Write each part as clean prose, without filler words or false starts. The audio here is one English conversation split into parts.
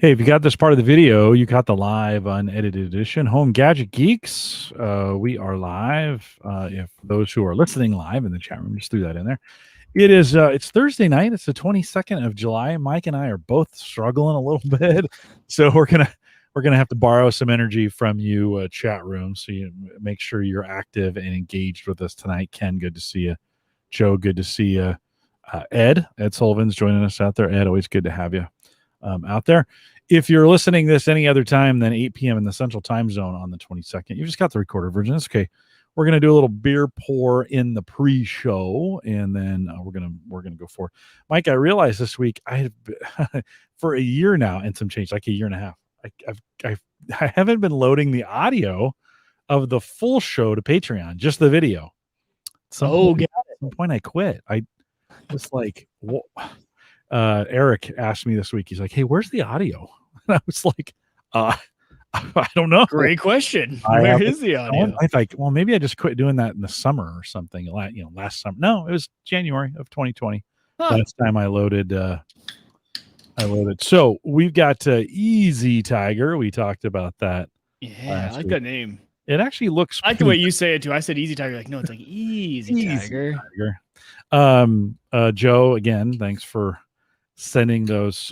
Hey, if you got this part of the video, you got the live unedited edition. Home Gadget Geeks. We are live. If those who are listening live in the chat room, just threw that in there. It is. It's Thursday night. It's the 22nd of July. Mike and I are both struggling a little bit, so we're gonna have to borrow some energy from you, chat room. So you make sure you're active and engaged with us tonight. Ken, good to see you. Joe, good to see you. Ed Sullivan's joining us out there. Ed, always good to have you out there. If you're listening this any other time than 8 p.m. in the Central Time Zone on the 22nd, you just got the recorded version. That's okay. We're gonna do a little beer pour in the pre-show, and then we're gonna go for it. Mike, I realized this week I have for a year now and some change, like a year and a half. I haven't been loading the audio of the full show to Patreon, just the video. At some point I quit. I was like, Eric asked me this week. He's like, "Hey, where's the audio?" And I was like, I don't know. Great question. Where is the audio? I think, well, maybe I just quit doing that in the summer or something. Last summer. No, it was January of 2020. Last time I loaded. So we've got Easy Tiger. We talked about that. Yeah, I like that name. It actually looks. I like the way you say it too. I said Easy Tiger. Like, no, it's like Easy Tiger. Joe, again, thanks for sending those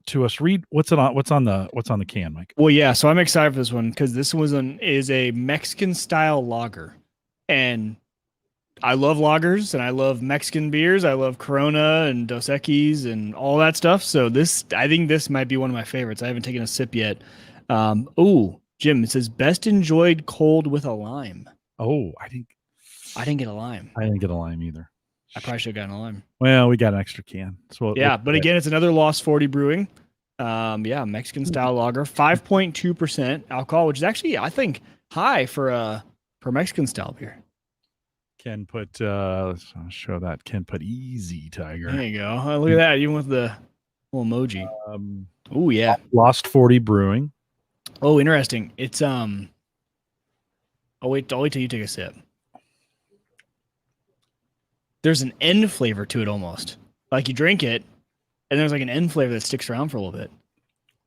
to us. Read what's on the can, Mike. Well, yeah. So I'm excited for this one because this is a Mexican style lager, and I love lagers and I love Mexican beers. I love Corona and Dos Equis and all that stuff. So I think this might be one of my favorites. I haven't taken a sip yet. Jim, it says best enjoyed cold with a lime. Oh, I didn't get a lime. I didn't get a lime either. I probably should have gotten a lime. Well, we got an extra can. So yeah, but again, it's another Lost 40 Brewing. Mexican style lager, 5.2% alcohol, which is actually, I think, high for Mexican style beer. Ken put let's show that. Ken put Easy Tiger. There you go. Look at that, even with the little emoji. Oh yeah. Lost 40 Brewing. Oh, interesting. It's I'll wait till you take a sip. There's an end flavor to it almost. Like you drink it, and there's like an end flavor that sticks around for a little bit.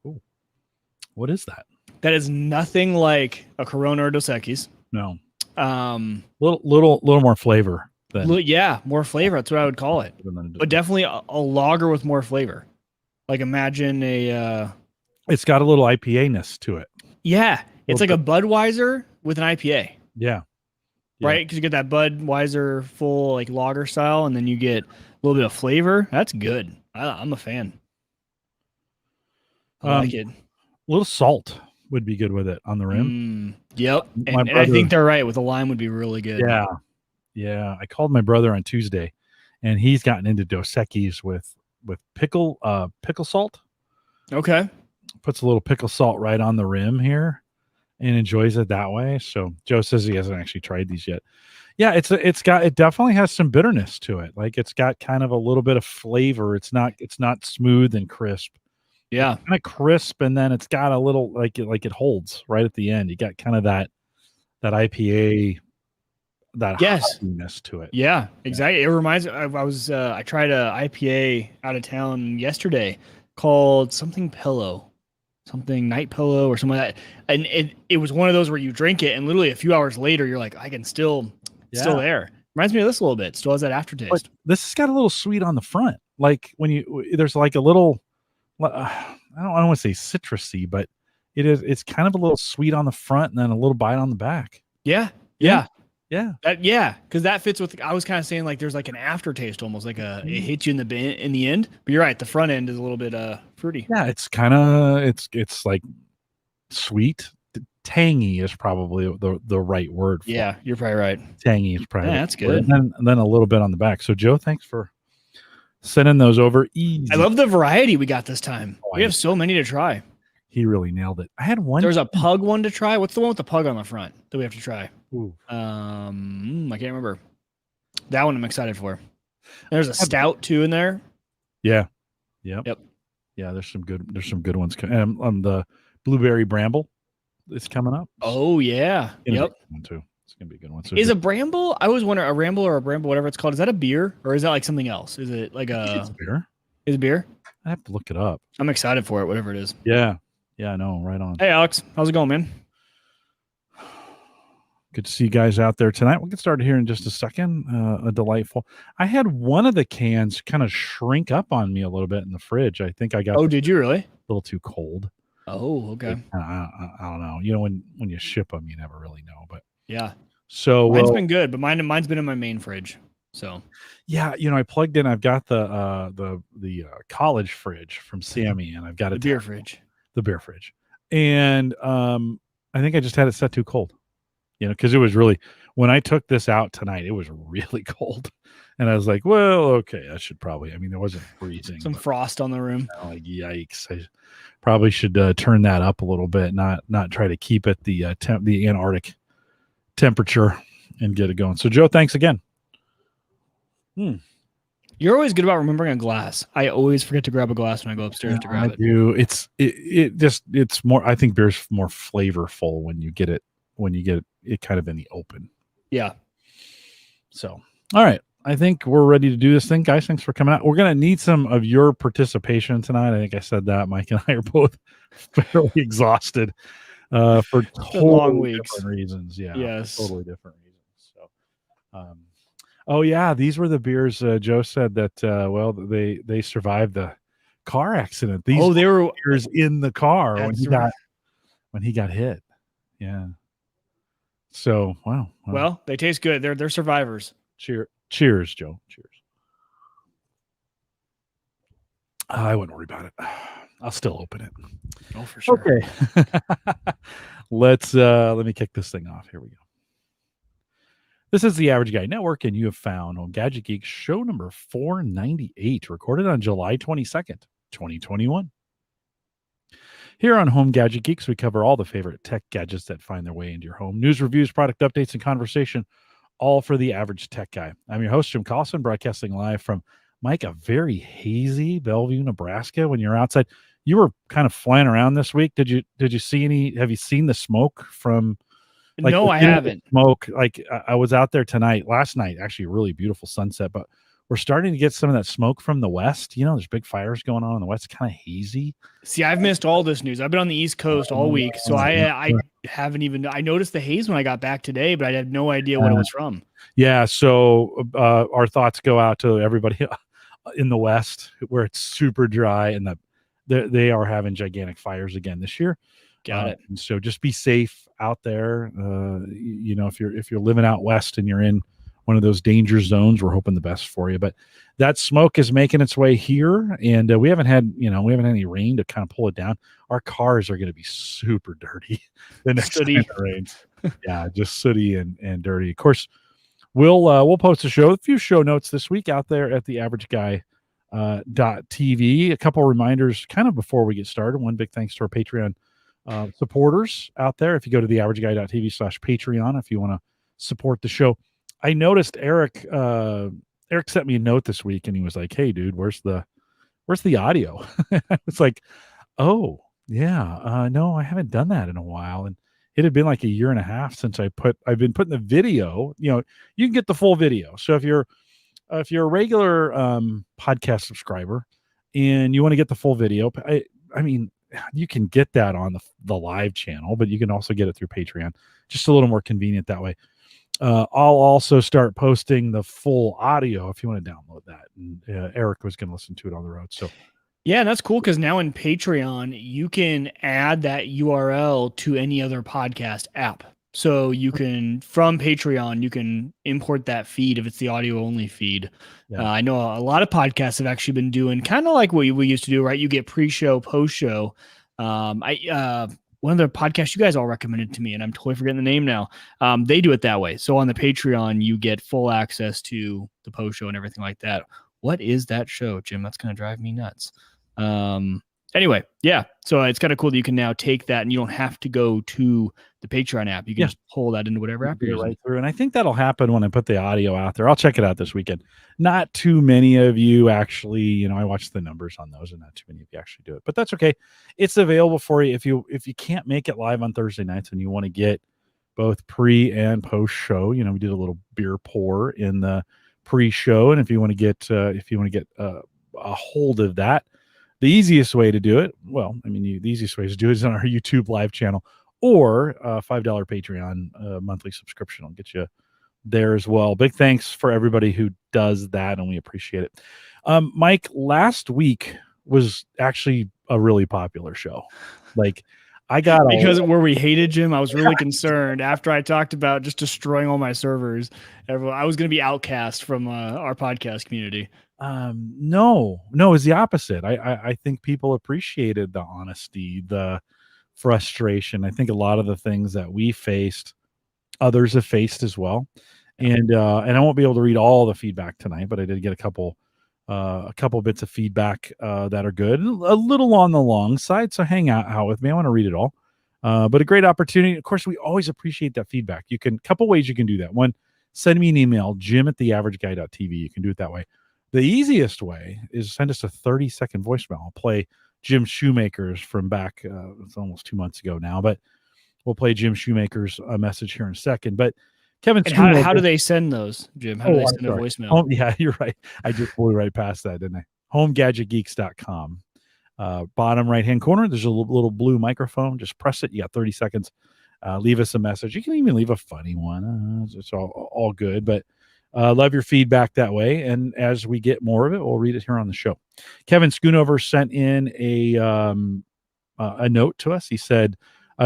Ooh. What is that? That is nothing like a Corona or Dos Equis. No. Little more flavor. More flavor. That's what I would call it. But definitely a lager with more flavor. Like imagine it's got a little IPA-ness to it. Yeah. It's like a Budweiser with an IPA. Yeah. Right? Because you get that Budweiser full like lager style, and then you get a little bit of flavor. That's good. I'm a fan. I like it. A little salt would be good with it on the rim. Yep. And I think they're right. With a lime would be really good. Yeah. Yeah. I called my brother on Tuesday, and he's gotten into Dos Equis with pickle salt. Okay. Puts a little pickle salt right on the rim here and enjoys it that way. So Joe says he hasn't actually tried these yet. Yeah, it definitely has some bitterness to it. Like it's got kind of a little bit of flavor. It's not smooth and crisp. Yeah. It's kind of crisp, and then it's got a little like it holds right at the end. You got kind of that IPA, that hoppiness to it. Yeah, exactly. It reminds me. I tried a IPA out of town yesterday called something Night Pillow or something like that. And it was one of those where you drink it and literally a few hours later you're like, I can still there. Reminds me of this a little bit. Still has that aftertaste. But this has got a little sweet on the front. Like there's like a little, I don't want to say citrusy, but it's kind of a little sweet on the front and then a little bite on the back. Yeah. Because that fits with. I was kind of saying like there's like an aftertaste almost, like it hits you in the end. But you're right, the front end is a little bit fruity. Yeah, it's kind of it's like sweet. Tangy is probably the right word. Yeah, you're probably right. Tangy is probably that's good. And then a little bit on the back. So Joe, thanks for sending those over. Easy. I love the variety we got this time. We have so many to try. He really nailed it. I had one. There's a pug one to try. What's the one with the pug on the front that we have to try? Ooh. I can't remember. That one I'm excited for. There's a stout too in there. Yeah. Yep. Yeah, there's some good ones. The blueberry bramble is coming up. Oh yeah. Yep. One too. It's gonna be a good one. So is a bramble? I was wondering, a ramble or a bramble, whatever it's called. Is that a beer or is that like something else? Is it like it's beer? Is it beer? I have to look it up. I'm excited for it, whatever it is. Yeah. Yeah, I know. Right on. Hey, Alex, how's it going, man? Good to see you guys out there tonight. We'll get started here in just a second. A delightful. I had one of the cans kind of shrink up on me a little bit in the fridge. I think I got Oh, did you really? a little too cold. Oh, okay. I don't know. You know, when you ship them, you never really know. But yeah, so mine's been good, but mine's been in my main fridge. So yeah, you know, I plugged in. I've got the college fridge from Sammy, and I've got the beer fridge. The beer fridge, and I think I just had it set too cold. You know, because it was really when I took this out tonight, it was really cold, and I was like, well, okay, I should probably. I mean, there wasn't freezing. Some frost on the room. Like yikes! I probably should turn that up a little bit, not try to keep it the Antarctic temperature and get it going. So, Joe, thanks again. You're always good about remembering a glass. I always forget to grab a glass when I go upstairs to grab it. I do. It's more. I think beer's more flavorful when you get it kind of in the open. Yeah. So, all right. I think we're ready to do this thing, guys. Thanks for coming out. We're going to need some of your participation tonight. I think I said that. Mike and I are both fairly exhausted for totally different reasons. Yeah. Yes. Totally different reasons. So, oh yeah, these were the beers. Joe said that. Well, they survived the car accident. These they were beers in the car when he got hit. Yeah. So wow. Well, they taste good. They're survivors. Cheers, Joe. Cheers. I wouldn't worry about it. I'll still open it. Oh, for sure. Okay. Let me kick this thing off. Here we go. This is the Average Guy Network, and you have found Home Gadget Geeks show number 498, recorded on July 22nd, 2021. Here on Home Gadget Geeks, we cover all the favorite tech gadgets that find their way into your home. News, reviews, product updates, and conversation, all for the average tech guy. I'm your host, Jim Collison, broadcasting live from, Mike, a very hazy Bellevue, Nebraska. When you're outside, you were kind of flying around this week. Did you see any? Have you seen the smoke from? Like, no, I haven't. Smoke. Like I was out there last night, actually a really beautiful sunset, but we're starting to get some of that smoke from the west. You know, there's big fires going on in the west, kind of hazy. See, I've missed all this news. I've been on the East Coast all week, so I haven't even. I noticed the haze when I got back today, but I had no idea what it was from. Yeah, so our thoughts go out to everybody in the west where it's super dry, and they are having gigantic fires again this year. Got it. And so just be safe out there. You know, if you're living out west and you're in one of those danger zones, we're hoping the best for you. But that smoke is making its way here, and we haven't had any rain to kind of pull it down. Our cars are going to be super dirty the next time it rains. Yeah, just sooty and dirty. Of course, we'll post a few show notes this week out there at the Average Guy .tv. A couple of reminders kind of before we get started. One big thanks to our Patreon supporters out there. If you go to theaverageguy.tv/Patreon, if you want to support the show. I noticed Eric sent me a note this week, and he was like, "Hey dude, where's the audio?" It's like, oh yeah, no, I haven't done that in a while. And it had been like a year and a half since I've been putting the video, you can get the full video. So if you're a regular podcast subscriber and you want to get the full video, I mean, you can get that on the live channel, but you can also get it through Patreon. Just a little more convenient that way. I'll also start posting the full audio if you want to download that. And Eric was going to listen to it on the road. So yeah, that's cool because now in Patreon, you can add that URL to any other podcast app. So you can, from Patreon, you can import that feed if it's the audio only feed. Yeah. I know a lot of podcasts have actually been doing kind of like what we used to do, right? You get pre-show, post-show. One of the podcasts you guys all recommended to me, and I'm totally forgetting the name now. They do it that way. So on the Patreon, you get full access to the post-show and everything like that. What is that show, Jim? That's going to drive me nuts. Anyway, yeah. So it's kind of cool that you can now take that and you don't have to go to the Patreon app. You can just pull that into whatever app you're using. Right through. And I think that'll happen when I put the audio out there. I'll check it out this weekend. Not too many of you actually, I watch the numbers on those, and not too many of you actually do it, but that's okay. It's available for you if you can't make it live on Thursday nights and you want to get both pre and post show. We did a little beer pour in the pre-show, and if you want to get a hold of that, The easiest way to do it, well, I mean, the easiest way to do it is on our YouTube live channel or $5 Patreon monthly subscription. I'll get you there as well. Big thanks for everybody who does that, and we appreciate it. Mike, last week was actually a really popular show. Like, I got because where we hated Jim, I was really concerned after I talked about just destroying all my servers. I was going to be outcast from our podcast community. No, it's the opposite. I think people appreciated the honesty, the frustration. I think a lot of the things that we faced, others have faced as well. And I won't be able to read all the feedback tonight, but I did get a couple bits of feedback that are good, a little on the long side. So hang out with me. I want to read it all. But a great opportunity. Of course, we always appreciate that feedback. You can, couple ways you can do that. One, send me an email, jim@theaverageguy.tv. You can do it that way. The easiest way is send us a 30-second voicemail. I'll play Jim Shoemaker's from back, it's almost 2 months ago now, but we'll play Jim Shoemaker's message here in a second. But Kevin, and how do they send those, Jim? How do they send a voicemail? Yeah, you're right. I just blew right past that, didn't I? HomeGadgetGeeks.com. Bottom right-hand corner, there's a little blue microphone. Just press it. You got 30 seconds. Leave us a message. You can even leave a funny one. It's all good, but love your feedback that way. And as we get more of it, we'll read it here on the show. Kevin Schoonover sent in a note to us. He said,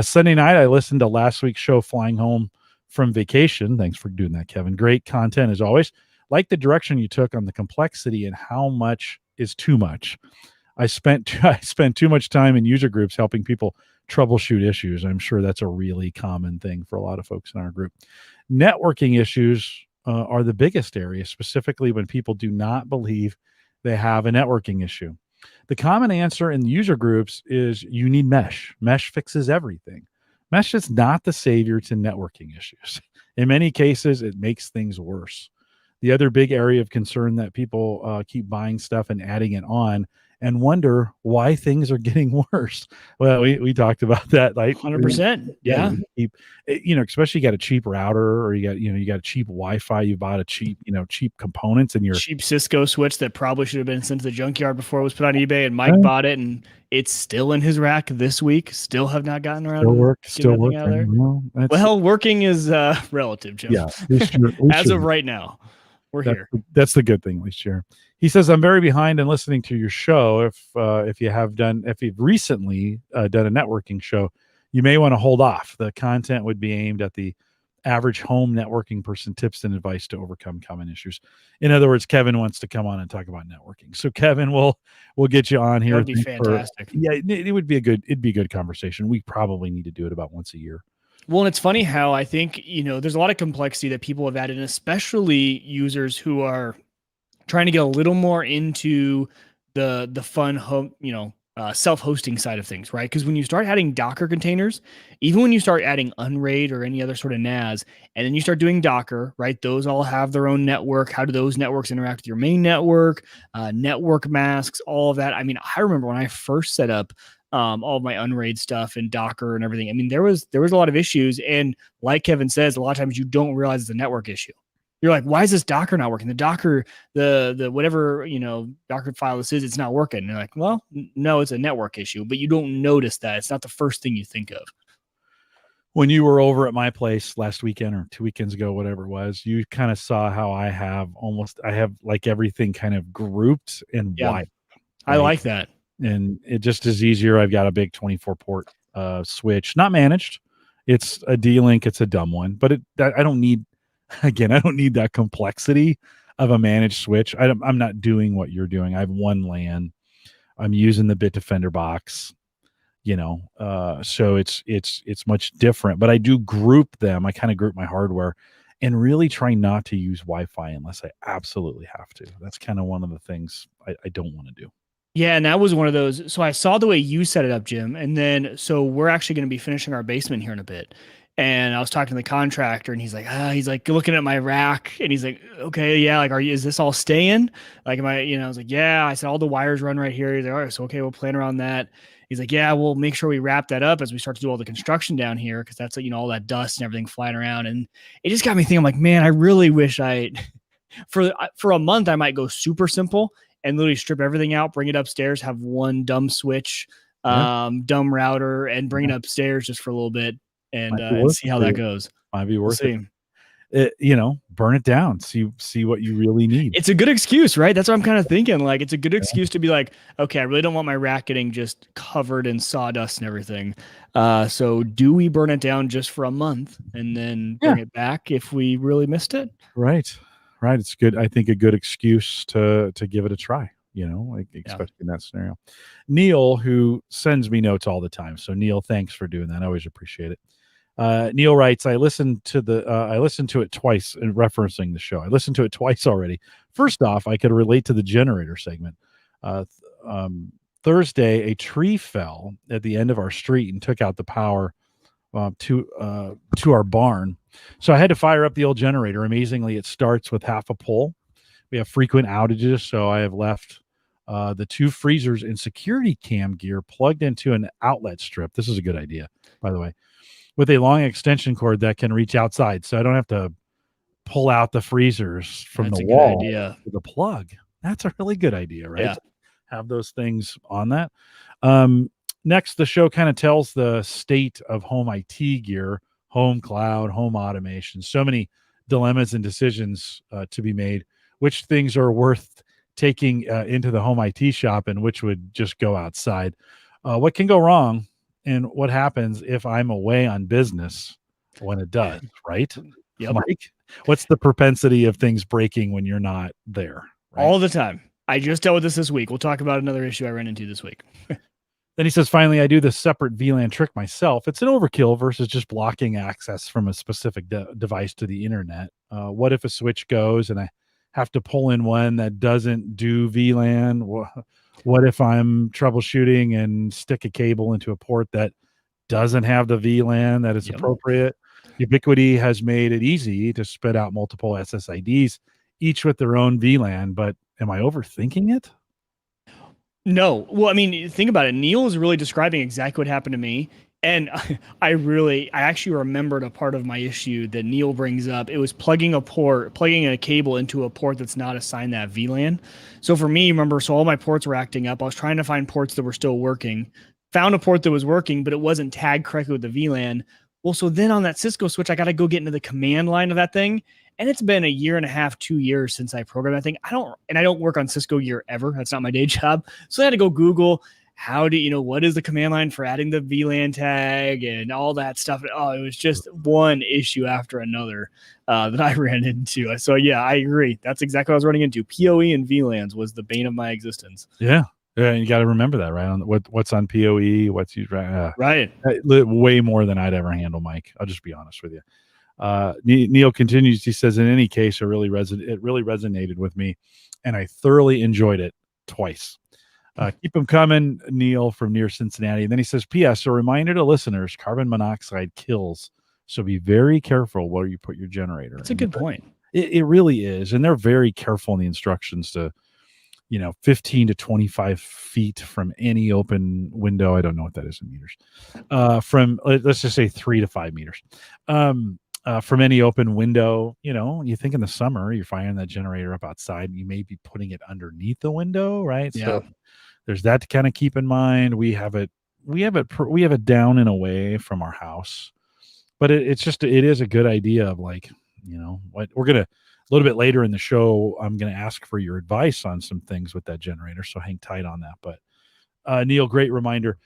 Sunday night, I listened to last week's show, Flying Home from Vacation. Thanks for doing that, Kevin. Great content as always. Like the direction you took on the complexity and how much is too much. I spent too much time in user groups helping people troubleshoot issues. I'm sure that's a really common thing for a lot of folks in our group. Networking issues are the biggest area, specifically when people do not believe they have a networking issue. The common answer in the user groups is you need mesh. Mesh fixes everything. Mesh is not the savior to networking issues. In many cases, it makes things worse. The other big area of concern that people keep buying stuff and adding it on and wonder why things are getting worse. Well, we talked about that, like 100%. Yeah. Especially you got a cheap router or you got a cheap Wi-Fi, you bought a cheap components and your cheap Cisco switch that probably should have been sent to the junkyard before it was put on eBay, and Mike bought it and it's still in his rack this week. Still have not gotten around. Still working out there. Well, working is relative, Jim. Yeah. As of right now. Here. That's the good thing, at least here. He says, I'm very behind in listening to your show. If you've recently done a networking show, you may want to hold off. The content would be aimed at the average home networking person, tips and advice to overcome common issues. In other words, Kevin wants to come on and talk about networking. So Kevin, we'll get you on here. That'd be fantastic. It'd be a good conversation. We probably need to do it about once a year. Well, and it's funny how I think, there's a lot of complexity that people have added, and especially users who are trying to get a little more into the fun home, self-hosting side of things, right? Because when you start adding Docker containers, even when you start adding Unraid or any other sort of NAS, and then you start doing Docker, right? Those all have their own network. How do those networks interact with your main network? Network masks, all of that. I mean, I remember when I first set up all of my Unraid stuff and Docker and everything. I mean, there was a lot of issues. And like Kevin says, a lot of times you don't realize it's a network issue. You're like, why is this Docker not working? The Docker, the whatever, Docker file this is, it's not working. And you're like, well, no, it's a network issue, but you don't notice that. It's not the first thing you think of. When you were over at my place last weekend or 2 weekends ago, whatever it was, you kind of saw how I have like everything kind of grouped and wiped. Right? I like that. And it just is easier. I've got a big 24 port switch, not managed. It's a D-Link. It's a dumb one, but I don't need that complexity of a managed switch. I'm not doing what you're doing. I have one LAN. I'm using the Bitdefender box, so it's much different, but I do group them. I kind of group my hardware and really try not to use Wi-Fi unless I absolutely have to. That's kind of one of the things I don't want to do. Yeah, and that was one of those. So I saw the way you set it up, Jim. And then, so we're actually going to be finishing our basement here in a bit. And I was talking to the contractor and he's like looking at my rack and he's like, okay, yeah. Like, is this all staying? Like, I was like, yeah, I said, all the wires run right here. He's like, all right, so, okay, we'll plan around that. He's like, yeah, we'll make sure we wrap that up as we start to do all the construction down here. Cause that's, all that dust and everything flying around. And it just got me thinking, I'm like, man, I really wish for a month, I might go super simple. and literally strip everything out, bring it upstairs, have one dumb switch, dumb router, and bring it upstairs just for a little bit and see how that goes. Might be worth it. Burn it down. See what you really need. It's a good excuse, right? That's what I'm kind of thinking. Like, it's a good excuse to be like, okay, I really don't want my rack getting just covered in sawdust and everything. So do we burn it down just for a month and then bring it back if we really missed it? Right. It's good. I think a good excuse to give it a try, especially in that scenario. Neil, who sends me notes all the time. So Neil, thanks for doing that. I always appreciate it. Neil writes, I listened to it twice in referencing the show. I listened to it twice already. First off, I could relate to the generator segment. Thursday, a tree fell at the end of our street and took out the power to our barn. So I had to fire up the old generator. Amazingly, it starts with half a pole. We have frequent outages, so I have left the 2 freezers and security cam gear plugged into an outlet strip. This is a good idea, by the way, with a long extension cord that can reach outside. So I don't have to pull out the freezers from the wall with a plug. That's a really good idea, right? Yeah. Have those things on that. Next, the show kind of tells the state of home IT gear, home cloud, home automation. So many dilemmas and decisions to be made. Which things are worth taking into the home IT shop and which would just go outside? What can go wrong? And what happens if I'm away on business when it does, right? Yep. Mike, what's the propensity of things breaking when you're not there? Right? All the time. I just dealt with this week. We'll talk about another issue I ran into this week. Then he says, finally, I do this separate VLAN trick myself. It's an overkill versus just blocking access from a specific device to the internet. What if a switch goes and I have to pull in one that doesn't do VLAN? What if I'm troubleshooting and stick a cable into a port that doesn't have the VLAN that is appropriate? Ubiquiti has made it easy to spit out multiple SSIDs, each with their own VLAN, but am I overthinking it? No. Well, I mean, think about it. Neil is really describing exactly what happened to me. And I actually remembered a part of my issue that Neil brings up. It was plugging a cable into a port that's not assigned that VLAN. So for me, remember, so all my ports were acting up. I was trying to find ports that were still working, found a port that was working, but it wasn't tagged correctly with the VLAN. Well, so then on that Cisco switch, I got to go get into the command line of that thing. And it's been 1.5 years, 2 years since I programmed that thing. I don't work on Cisco gear ever. That's not my day job. So I had to go Google what is the command line for adding the VLAN tag and all that stuff. Oh, it was just one issue after another that I ran into. So yeah, I agree. That's exactly what I was running into. PoE and VLANs was the bane of my existence. Yeah. Yeah, you got to remember that, right? What's on PoE, what's used, right? Way more than I'd ever handle, Mike. I'll just be honest with you. Neil continues. He says, in any case, it really resonated with me, and I thoroughly enjoyed it twice. Keep them coming, Neil from near Cincinnati. And then he says, P.S. A reminder to listeners: carbon monoxide kills, so be very careful where you put your generator. That's a good point. It really is, and they're very careful in the instructions to, 15 to 25 feet from any open window. I don't know what that is in meters. From let's just say 3 to 5 meters. From any open window. You think in the summer you're firing that generator up outside, you may be putting it underneath the window, right? Yeah. So there's that to kind of keep in mind. We have it down and away from our house, but it is a good idea of what we're gonna, a little bit later in the show, I'm gonna ask for your advice on some things with that generator, so hang tight on that. But Neil, great reminder.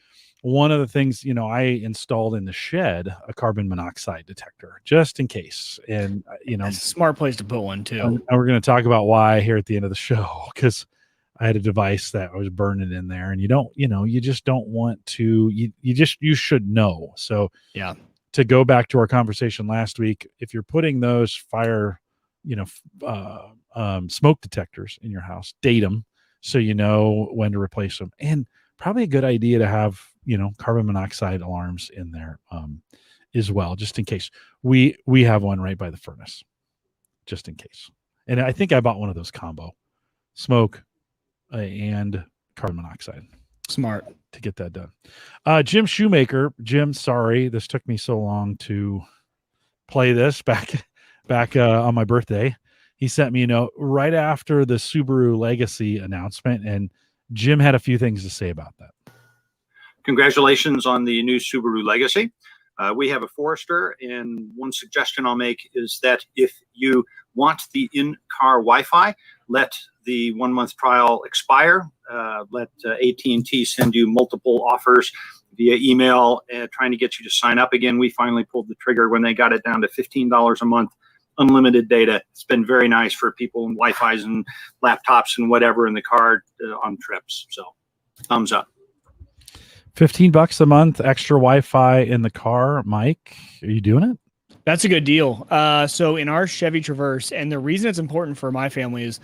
One of the things, I installed in the shed a carbon monoxide detector just in case. And, that's a smart place to put one too. And we're going to talk about why here at the end of the show, because I had a device that was burning in there, and you just don't want to, you should know. So yeah, to go back to our conversation last week, if you're putting those fire, smoke detectors in your house, date them so you know when to replace them. And probably a good idea to have, carbon monoxide alarms in there as well, just in case. We have one right by the furnace, just in case. And I think I bought one of those combo, smoke and carbon monoxide. Smart to get that done. Jim Shoemaker. Jim, sorry this took me so long to play this back on my birthday. He sent me a note right after the Subaru Legacy announcement, and Jim had a few things to say about that. Congratulations on the new Subaru Legacy. We have a Forester, and one suggestion I'll make is that if you want the in-car Wi-Fi, let the 1 month trial expire. Let AT&T send you multiple offers via email, trying to get you to sign up again. We finally pulled the trigger when they got it down to $15 a month, unlimited data. It's been very nice for people in Wi-Fi's and laptops and whatever in the car on trips. So, thumbs up. $15 a month, extra Wi-Fi in the car. Mike, are you doing it? That's a good deal. So in our Chevy Traverse, and the reason it's important for my family is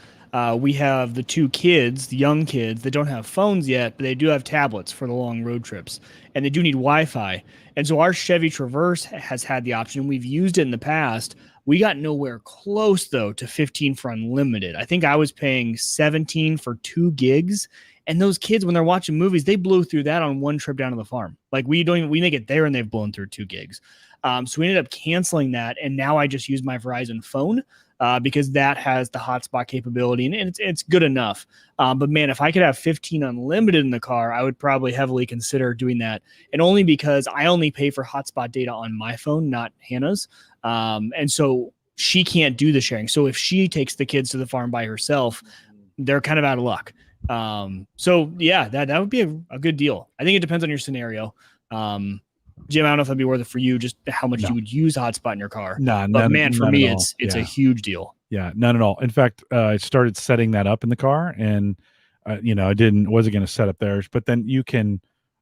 we have the two kids, the young kids, that don't have phones yet, but they do have tablets for the long road trips, and they do need Wi-Fi. And so our Chevy Traverse has had the option. We've used it in the past. We got nowhere close, though, to 15 for unlimited. I think I was paying 17 for 2 gigs. And those kids, when they're watching movies, they blew through that on one trip down to the farm. Like we make it there and they've blown through 2 gigs. So we ended up canceling that. And now I just use my Verizon phone because that has the hotspot capability and it's good enough. But man, if I could have 15 unlimited in the car, I would probably heavily consider doing that. And only because I only pay for hotspot data on my phone, not Hannah's. And so she can't do the sharing. So if she takes the kids to the farm by herself, they're kind of out of luck. So yeah, that would be a good deal. I think it depends on your scenario. Jim, I don't know if that'd be worth it for you, just how much you would use hotspot in your car. No, but man, for me, it's yeah. a huge deal. Yeah, none at all. In fact, I started setting that up in the car, and I wasn't going to set up theirs, but then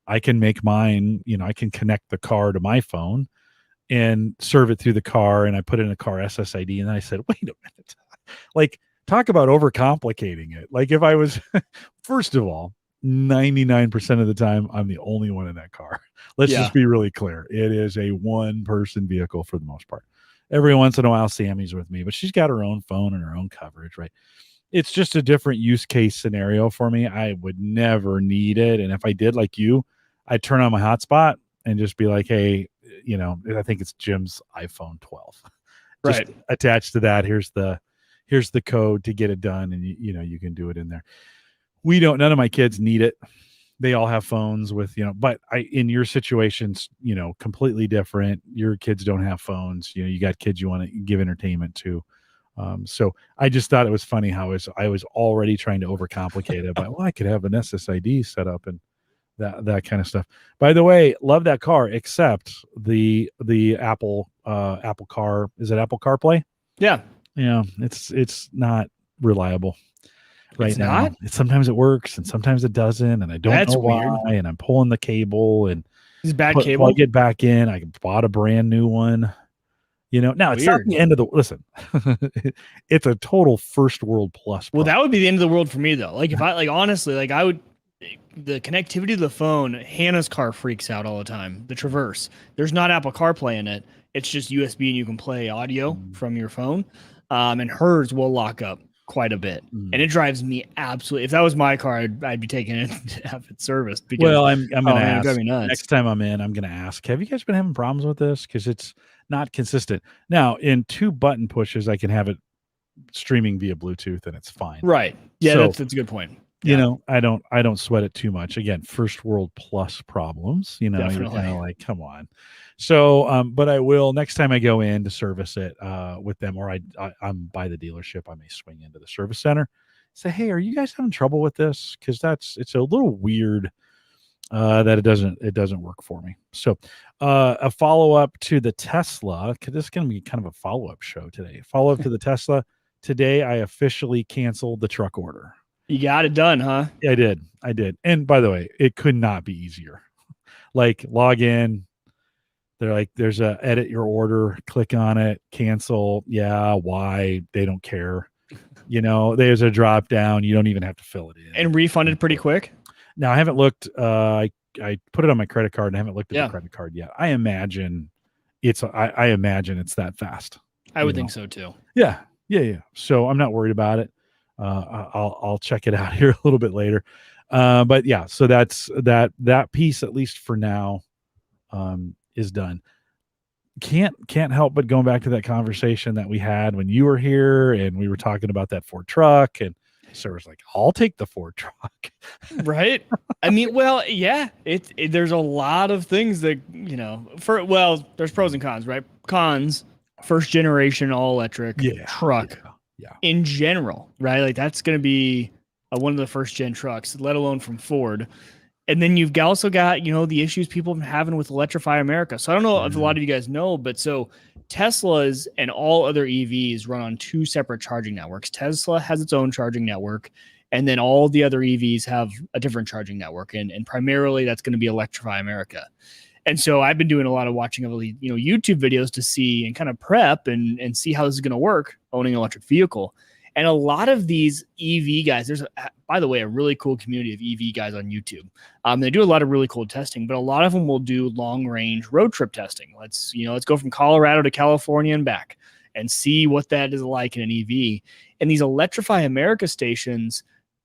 I can make mine. I can connect the car to my phone and serve it through the car, and I put in a car SSID, and then I said, wait a minute, like talk about overcomplicating it. Like if I was, first of all, 99% of the time, I'm the only one in that car. Let's just be really clear. It is a one-person vehicle for the most part. Every once in a while, Sammy's with me, but she's got her own phone and her own coverage, right? It's just a different use case scenario for me. I would never need it. And if I did like you, I'd turn on my hotspot and just be like, hey, I think it's Jim's iPhone 12. Just attached to that. Here's the code to get it done. And you can do it in there. None of my kids need it. They all have phones with, but in your situations, completely different. Your kids don't have phones. You got kids you want to give entertainment to. So I just thought it was funny how I was already trying to overcomplicate it, but I could have an SSID set up and that kind of stuff. By the way, love that car, except the Apple Car. Is it Apple CarPlay? Yeah. Yeah. It's not reliable. Right now, sometimes it works and sometimes it doesn't, and I don't know why. Weird. And I'm pulling the cable and plug it back in. I bought a brand new one. Now it's not the end of the listen. It's a total first world plus. Well, that would be the end of the world for me though. Like if I honestly, I would. The connectivity to the phone. Hannah's car freaks out all the time. The Traverse. There's not Apple CarPlay in it. It's just USB, and you can play audio from your phone. And hers will lock up quite a bit, and it drives me absolutely. If that was my car, I'd be taking it to have it serviced. Because, I'm going to ask next time I'm in. I'm going to ask, have you guys been having problems with this? Because it's not consistent. Now, in 2 button pushes, I can have it streaming via Bluetooth, and it's fine. Right? Yeah, so, that's a good point. Yeah. I don't sweat it too much. Again, first world plus problems. Definitely. Come on. So, but I will next time I go in to service it with them, or I'm by the dealership. I may swing into the service center, say, hey, are you guys having trouble with this? Because it's a little weird that it doesn't work for me. So, a follow up to the Tesla. Because this is going to be kind of a follow up show today. Follow up to the Tesla. Today, I officially canceled the truck order. You got it done, huh? Yeah, I did. And by the way, it could not be easier. Like log in. They're like, there's a edit your order, click on it, cancel. Yeah. Why? They don't care. There's a drop down. You don't even have to fill it in. And refunded pretty quick. Now I haven't looked, I put it on my credit card and I haven't looked at the credit card yet. I imagine it's that fast. I would think so too. Yeah. So I'm not worried about it. I'll check it out here a little bit later. But yeah, so that's that piece, at least for now, is done. can't help but going back to that conversation that we had when you were here and we were talking about that Ford truck, and Sarah's like, I'll take the Ford truck. Right. I mean, well, yeah, there's a lot of things that, there's pros and cons, right? Cons, first generation all electric truck Yeah. in general, right? Like that's going to be one of the first gen trucks, let alone from Ford. And then you've also got, the issues people have been having with Electrify America. So I don't know if a lot of you guys know, but so Teslas and all other EVs run on two separate charging networks. Tesla has its own charging network, and then all the other EVs have a different charging network. And primarily that's going to be Electrify America. And so I've been doing a lot of watching of YouTube videos to see and kind of prep and see how this is going to work owning an electric vehicle. And a lot of these EV guys, there's, by the way, a really cool community of EV guys on YouTube. They do a lot of really cool testing, but a lot of them will do long range road trip testing. Let's go from Colorado to California and back and see what that is like in an EV. And these Electrify America stations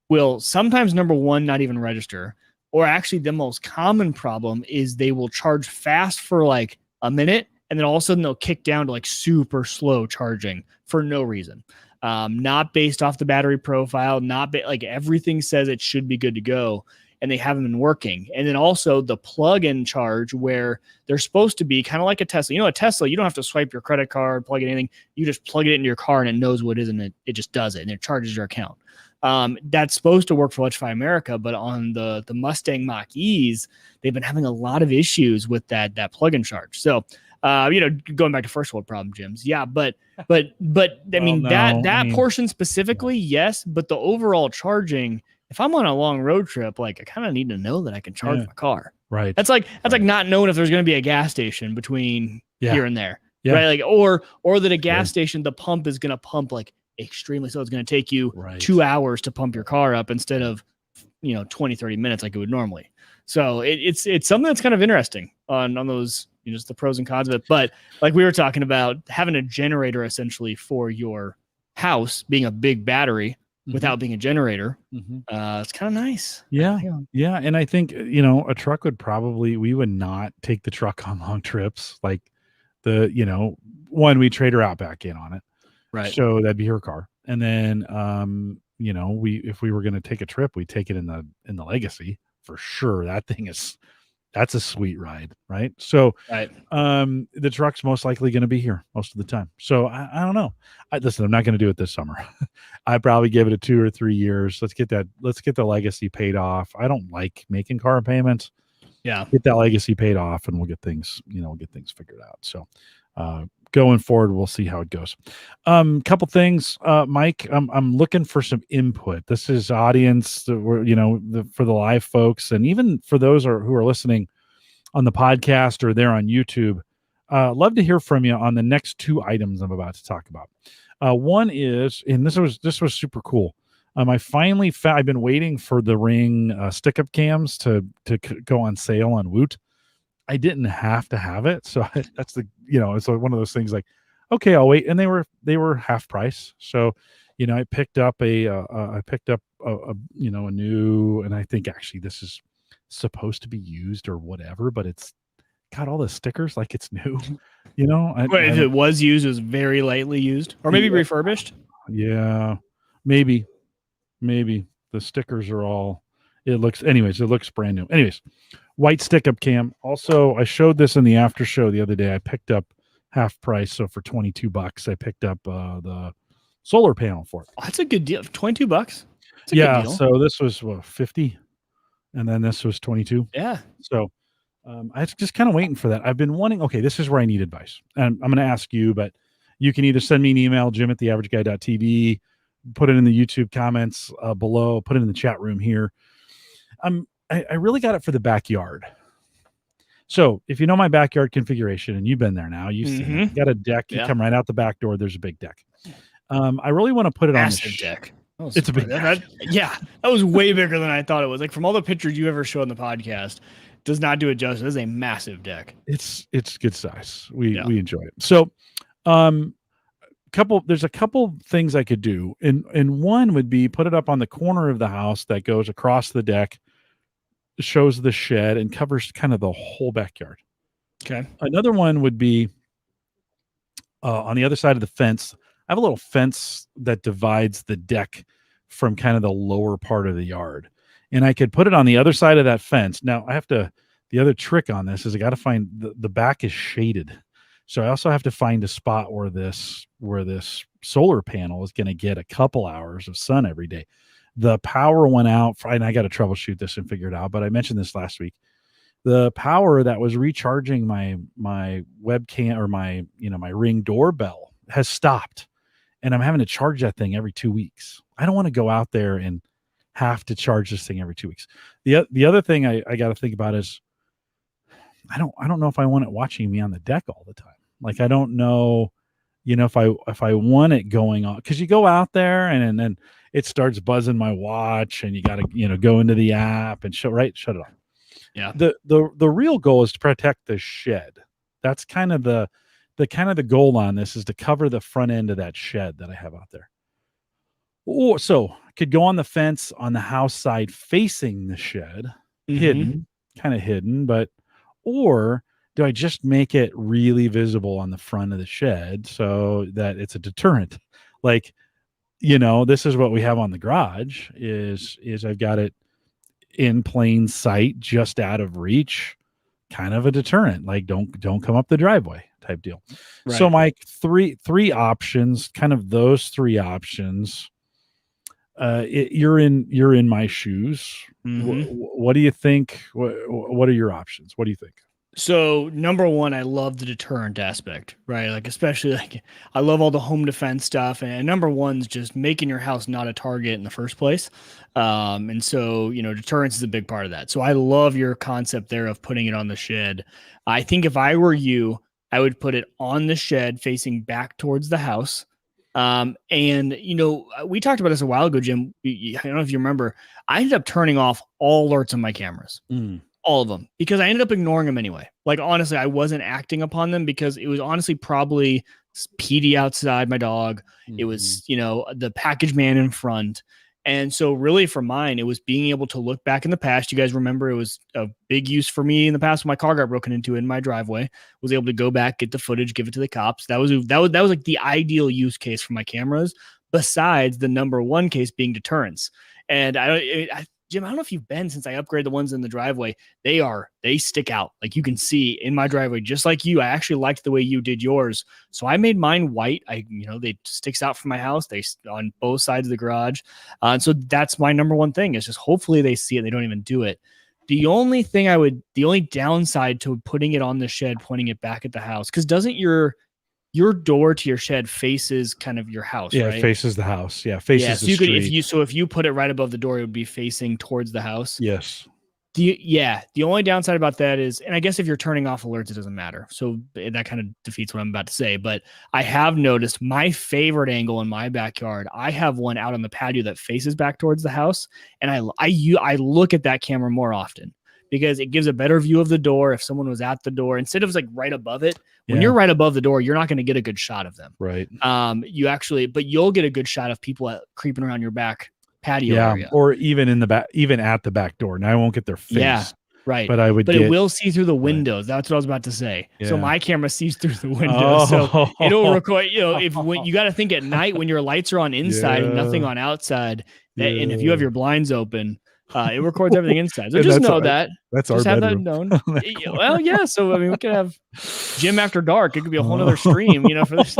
will sometimes, number one, not even register. Or actually the most common problem is they will charge fast for like a minute, and then all of a sudden they'll kick down to like super slow charging for no reason. Not based off the battery profile, like everything says it should be good to go, and they haven't been working. And then also the plug-in charge where they're supposed to be kind of like a Tesla. A Tesla, you don't have to swipe your credit card, plug in anything. You just plug it into your car and it knows what it is, and it just does it, and it charges your account. That's supposed to work for Electrify America, but on the Mustang Mach-E's, they've been having a lot of issues with that plug-in charge. So, going back to first world problem, Jims. Yeah, but I mean, that portion specifically, yes, but the overall charging, if I'm on a long road trip, like I kind of need to know that I can charge my car. Right. That's like not knowing if there's going to be a gas station between here and there. Yeah. Right. Like, or that a gas station, the pump is going to pump like extremely. So it's going to take you 2 hours to pump your car up instead of, 20, 30 minutes like it would normally. So it's something that's kind of interesting on those, just the pros and cons of it. But like we were talking about, having a generator essentially for your house being a big battery without being a generator, it's kind of nice. Yeah. Yeah. And I think, a truck we would not take the truck on long trips. Like we trade her out back in on it. Right. So that'd be her car. And then, if we were going to take a trip, we take it in the Legacy for sure. That's a sweet ride. Right. So, the truck's most likely going to be here most of the time. So I don't know. Listen, I'm not going to do it this summer. I probably give it a 2 or 3 years. Let's get the Legacy paid off. I don't like making car payments. Yeah. Get that Legacy paid off and we'll get things figured out. So, going forward, we'll see how it goes. Couple things, Mike. I'm looking for some input. This is audience that for the live folks, and even for those who are listening on the podcast or there on YouTube. Love to hear from you on the next 2 items I'm about to talk about. One is, and this was super cool. I finally found. I've been waiting for the Ring stick-up cams to go on sale on Woot. I didn't have to have it, so that's it's like one of those things like, okay, I'll wait, and they were half price. So, I picked up a new, and I think actually this is supposed to be used or whatever, but it's got all the stickers like it's new. If it was used, it was very lightly used, or maybe refurbished. Yeah, maybe the stickers are all. It looks brand new. Anyways. White stick-up cam. Also, I showed this in the after show the other day. I picked up half price, so for $22, I picked up the solar panel for it. Oh, that's a good deal. $22. That's a good deal. So this was $50, and then this was $22. Yeah. So I was just kind of waiting for that. I've been wanting. Okay, this is where I need advice, and I'm going to ask you, but you can either send me an email, jim@theaverageguy.tv, put it in the YouTube comments below, put it in the chat room here. I really got it for the backyard. So if you know my backyard configuration, and you've been there now, you've seen it. You got a deck. You come right out the back door. There's a big deck. I really want to put it massive on the deck. It's a big deck. That was way bigger than I thought it was. Like from all the pictures you ever show on the podcast, does not do it justice. This is a massive deck. It's good size. We enjoy it. So, there's a couple things I could do, and one would be put it up on the corner of the house that goes across the deck, shows the shed, and covers kind of the whole backyard. Okay. Another one would be on the other side of the fence, I have a little fence that divides the deck from kind of the lower part of the yard. And I could put it on the other side of that fence. Now I have to, the other trick on this is I got to find the back is shaded. So I also have to find a spot where this solar panel is going to get a couple hours of sun every day. The power went out, and I got to troubleshoot this and figure it out. But I mentioned this last week. The power that was recharging my webcam or my Ring doorbell has stopped, and I'm having to charge that thing every 2 weeks. I don't want to go out there and have to charge this thing every 2 weeks. The other thing I got to think about is I don't know if I want it watching me on the deck all the time. Like I don't know, if I want it going on, because you go out there and then it starts buzzing my watch, and you got to go into the app and shut it off. Yeah. The real goal is to protect the shed. That's kind of the goal on this, is to cover the front end of that shed that I have out there. Oh, so I could go on the fence on the house side facing the shed, kind of hidden, or do I just make it really visible on the front of the shed so that it's a deterrent? Like, this is what we have on the garage is I've got it in plain sight, just out of reach, kind of a deterrent. Like don't come up the driveway type deal. Right. So my three options, kind of those three options. You're in my shoes. What do you think? What are your options? What do you think? So number one, I love the deterrent aspect, right? Like, especially like I love all the home defense stuff. And number one's just making your house not a target in the first place. And so, deterrence is a big part of that. So I love your concept there of putting it on the shed. I think if I were you, I would put it on the shed facing back towards the house. And we talked about this a while ago, Jim. I don't know if you remember, I ended up turning off all alerts on my cameras. All of them, because I ended up ignoring them anyway. Like, honestly, I wasn't acting upon them because it was honestly probably Petey outside, my dog. It was, the package man in front. And so really for mine, it was being able to look back in the past. You guys remember it was a big use for me in the past when my car got broken into in my driveway. Was able to go back, get the footage, give it to the cops. That was like the ideal use case for my cameras, besides the number one case being deterrence. And Jim, I don't know if you've been since I upgraded the ones in the driveway. They stick out. Like you can see in my driveway, just like you. I actually liked the way you did yours. So I made mine white. They sticks out from my house. They on both sides of the garage. And so that's my number one thing, is just hopefully they see it. They don't even do it. The only downside to putting it on the shed, pointing it back at the house, because doesn't your door to your shed faces kind of your house, right? It faces the house. Yeah, faces so the street. If you put it right above the door, it would be facing towards the house. Yes. The only downside about that is, and I guess if you're turning off alerts, it doesn't matter. So that kind of defeats what I'm about to say. But I have noticed my favorite angle in my backyard. I have one out on the patio that faces back towards the house, and I look at that camera more often, because it gives a better view of the door if someone was at the door, instead of like right above it. When you're right above the door, you're not going to get a good shot of them. Right. But you'll get a good shot of people creeping around your back patio area. Or even in the back, even at the back door. Now I won't get their face. Yeah. Right. But it will see through the windows. Right. That's what I was about to say. Yeah. So my camera sees through the windows. So it'll record, when you got to think at night when your lights are on inside and nothing on outside, and if you have your blinds open, it records everything inside. So just know that. That's just our have bedroom. That known. Well, yeah. So I mean, we could have Jim After Dark. It could be a whole other stream, for this.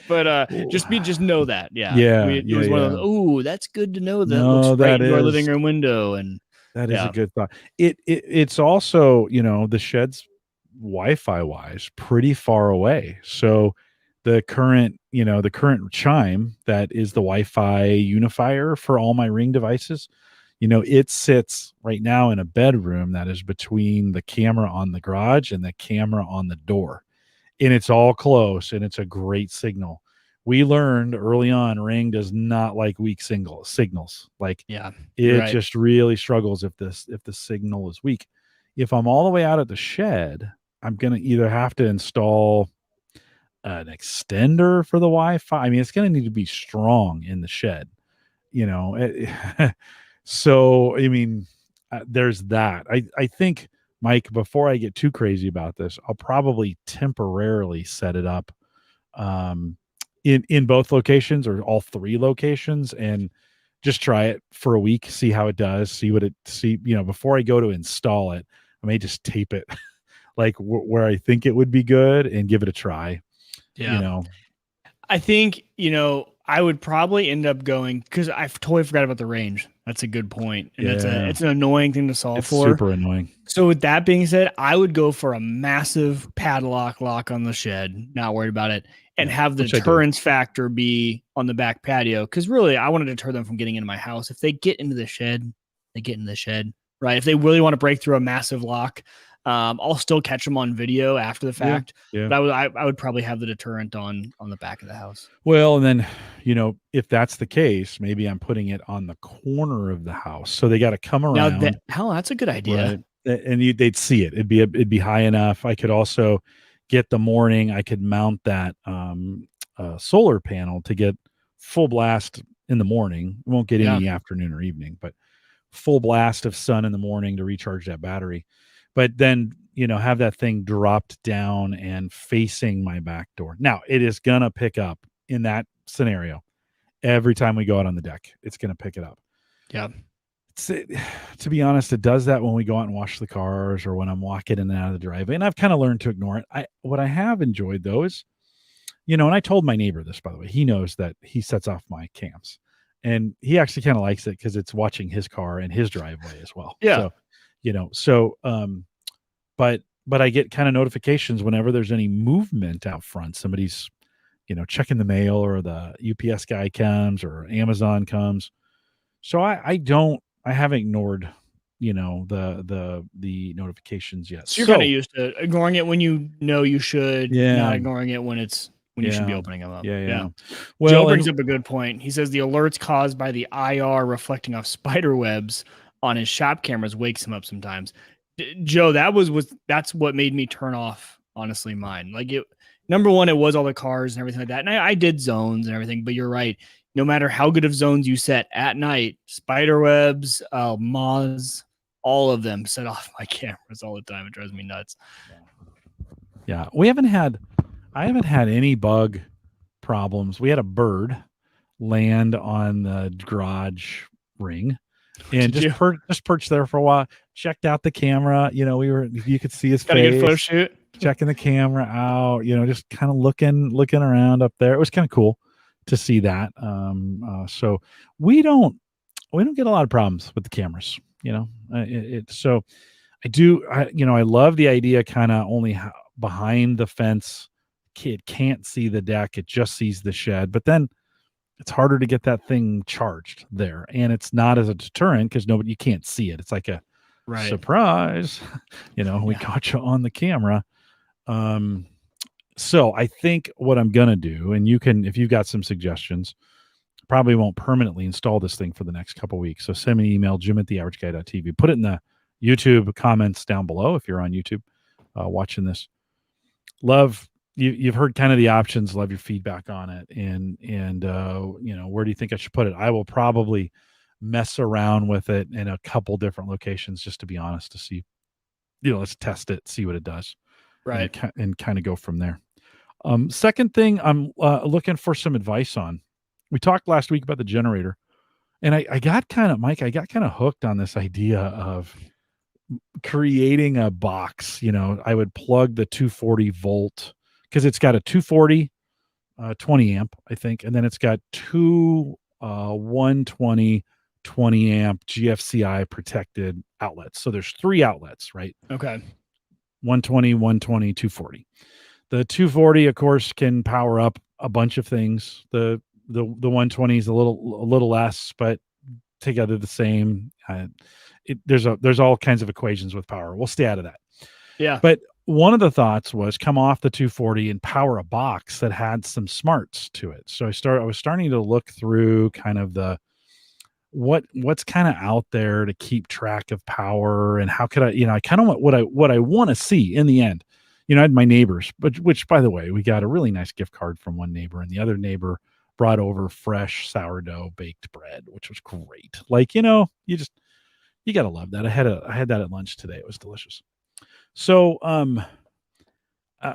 But just know that. Yeah. It was one of those. Oh, that's good to know. That looks right into our living room window, and that is a good thought. It's also the shed's Wi-Fi wise pretty far away. So the current chime that is the Wi-Fi unifier for all my Ring devices, it sits right now in a bedroom that is between the camera on the garage and the camera on the door, and it's all close, and it's a great signal. We learned early on Ring does not like weak signals. Like it just really struggles if the signal is weak. If I'm all the way out at the shed, I'm going to either have to install an extender for the Wi-Fi. I mean, it's going to need to be strong in the shed, so I mean, there's that. I think Mike, before I get too crazy about this, I'll probably temporarily set it up in both locations or all 3 locations and just try it for a week, see how it does, before I go to install it, I may just tape it like where I think it would be good and give it a try. Yeah. I think, I would probably end up going because I totally forgot about the range. That's a good point. And it's an annoying thing to solve It's for. super annoying. So with that being said, I would go for a massive padlock lock on the shed, not worried about it, and have the deterrence factor be on the back patio. Because really, I want to deter them from getting into my house. If they get into the shed, they get in the shed, right? If they really want to break through a massive lock, I'll still catch them on video after the fact. Yeah. But I would probably have the deterrent on the back of the house. Well, and then, if that's the case, maybe I'm putting it on the corner of the house. So they got to come around. That's a good idea. Right? And they'd see it. It'd be high enough. I could also get the morning. I could mount that solar panel to get full blast in the morning. We won't get any afternoon or evening, but full blast of sun in the morning to recharge that battery. But then, have that thing dropped down and facing my back door. Now, it is going to pick up in that scenario. Every time we go out on the deck, it's going to pick it up. Yeah. To be honest, it does that when we go out and wash the cars or when I'm walking in and out of the driveway. And I've kind of learned to ignore it. What I have enjoyed, though, is, and I told my neighbor this, by the way. He knows that he sets off my cams. And he actually kind of likes it because it's watching his car and his driveway as well. Yeah. But I get kind of notifications whenever there's any movement out front. Somebody's, checking the mail or the UPS guy comes or Amazon comes. So I haven't ignored, the notifications yet. So you're kind of used to ignoring it when you should, not ignoring it when you should be opening them up. Yeah. Well, Joe brings up a good point. He says the alerts caused by the IR reflecting off spider webs on his shop cameras wakes him up sometimes. Joe, that's what made me turn off, honestly, mine. Like number one, it was all the cars and everything like that. And I did zones and everything, but you're right. No matter how good of zones you set at night, spider webs, moths, all of them set off my cameras all the time. It drives me nuts. Yeah. I haven't had any bug problems. We had a bird land on the garage ring. And just perched there for a while, checked out the camera. You could see his face. Got a good photo shoot. Checking the camera out, just kind of looking around up there. It was kind of cool to see that. So we don't get a lot of problems with the cameras, so I love the idea kind of only behind the fence. Kid can't see the deck. It just sees the shed, but then it's harder to get that thing charged there. And it's not as a deterrent because you can't see it. It's like a surprise, we caught you on the camera. So I think what I'm going to do, and if you've got some suggestions, probably won't permanently install this thing for the next couple of weeks. So send me an email, jim@theaverageguy.tv. Put it in the YouTube comments down below if you're on YouTube watching this. Love you've heard kind of the options. Love your feedback on it. And where do you think I should put it? I will probably mess around with it in a couple different locations, just to be honest, to see, let's test it, see what it does. Right. And kind of go from there. Second thing I'm looking for some advice on. We talked last week about the generator, and I got kind of hooked on this idea of creating a box. I would plug the 240 volt because it's got a 240 20 amp, I think, and then it's got two 120 20 amp GFCI protected outlets. So there's 3 outlets, right? Okay. 120, 120, 240. The 240, of course, can power up a bunch of things. The 120 is a little less, but together the same. There's all kinds of equations with power. We'll stay out of that. Yeah. But one of the thoughts was come off the 240 and power a box that had some smarts to it. So I was starting to look through kind of what's kind of out there to keep track of power, and how could I kind of what I want to see in the end. I had my neighbors, which by the way, we got a really nice gift card from one neighbor, and the other neighbor brought over fresh sourdough baked bread, which was great. Like, you got to love that. I had that at lunch today. It was delicious. So,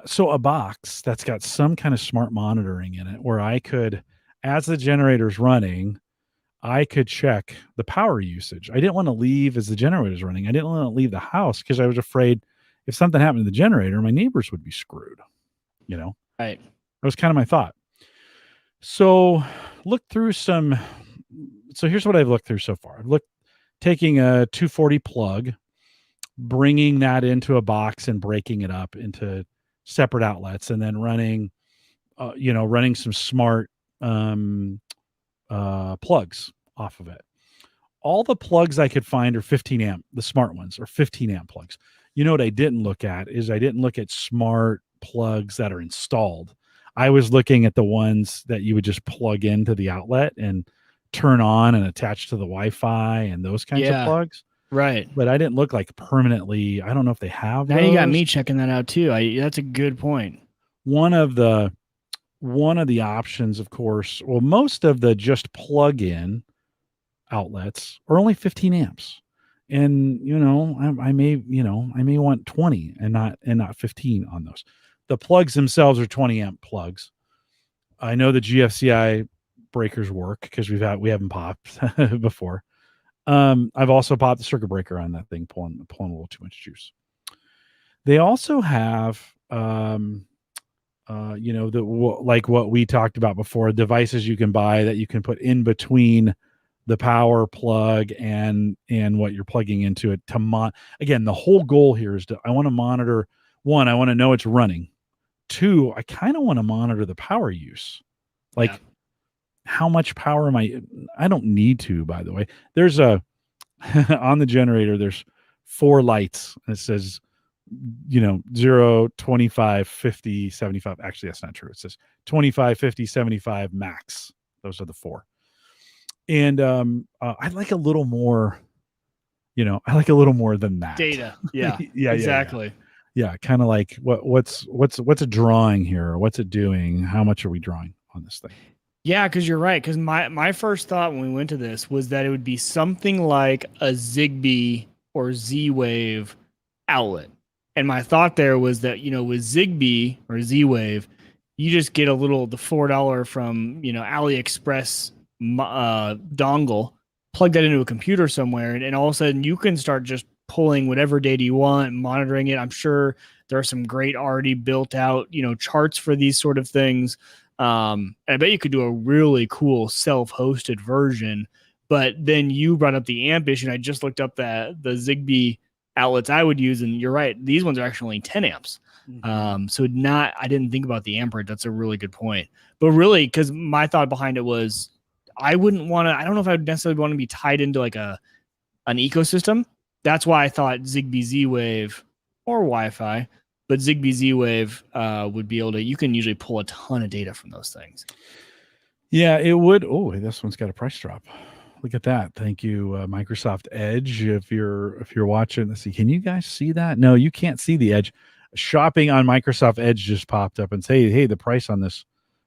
so a box that's got some kind of smart monitoring in it, where I could, as the generator's running, I could check the power usage. I didn't want to leave as the generator's running. I didn't want to leave the house because I was afraid if something happened to the generator, my neighbors would be screwed. You know, Right. that was kind of my thought. So, look through some. So here's what I've looked through so far. I've looked taking a 240 plug, bringing that into a box and breaking it up into separate outlets, and then running, running some smart plugs off of it. All the plugs I could find are 15 amp. The smart ones are 15 amp plugs. You know what I didn't look at is I didn't look at smart plugs that are installed. I was looking at the ones that you would just plug into the outlet and turn on and attach to the Wi-Fi and those kinds of Yeah. plugs. Right. But I didn't look like permanently. I don't know if they have Now those. you got me checking that out too. That's a good point. One of the options, of course, well, most of the just plug-in outlets are only 15 amps. And I may want 20 and not 15 on those. The plugs themselves are 20 amp plugs. I know the GFCI breakers work because we haven't popped before. I've also popped the circuit breaker on that thing, pulling a little too much juice. They also have like what we talked about before, devices you can buy that you can put in between the power plug and what you're plugging into it to again, the whole goal here is I want to monitor. One, I want to know it's running. Two, I kind of want to monitor the power use. Like, how much power am I don't need to, by the way. There's on the generator, there's 4 lights and it says 0, 25, 50, 75. Actually, that's not true. It says 25, 50, 75 max. Those are the 4. And I'd like a little more, I like a little more than that. Data. Yeah. Yeah, exactly. Yeah, kind of like what's it drawing here? What's it doing? How much are we drawing on this thing? Yeah, because you're right. Because my first thought when we went to this was that it would be something like a Zigbee or Z-Wave outlet. And my thought there was that, with Zigbee or Z-Wave, you just get the $4 from, AliExpress dongle, plug that into a computer somewhere, and all of a sudden you can start just pulling whatever data you want, monitoring it. I'm sure there are some great already built out, charts for these sort of things. And I bet you could do a really cool self-hosted version. But then you brought up the amp issue, and I just looked up the Zigbee outlets I would use, and you're right, these ones are actually only 10 amps. So I didn't think about the amperage. That's a really good point. But really, because my thought behind it was I don't know if I would necessarily want to be tied into like an ecosystem. That's why I thought Zigbee Z-Wave or Wi-Fi, but Zigbee Z-Wave would be able to, you can usually pull a ton of data from those things. Yeah, it would. Oh, this one's got a price drop. Look at that. Thank you, Microsoft Edge. If you're watching, let's see. Can you guys see that? No, you can't see the Edge. Shopping on Microsoft Edge just popped up and say, hey, the price on this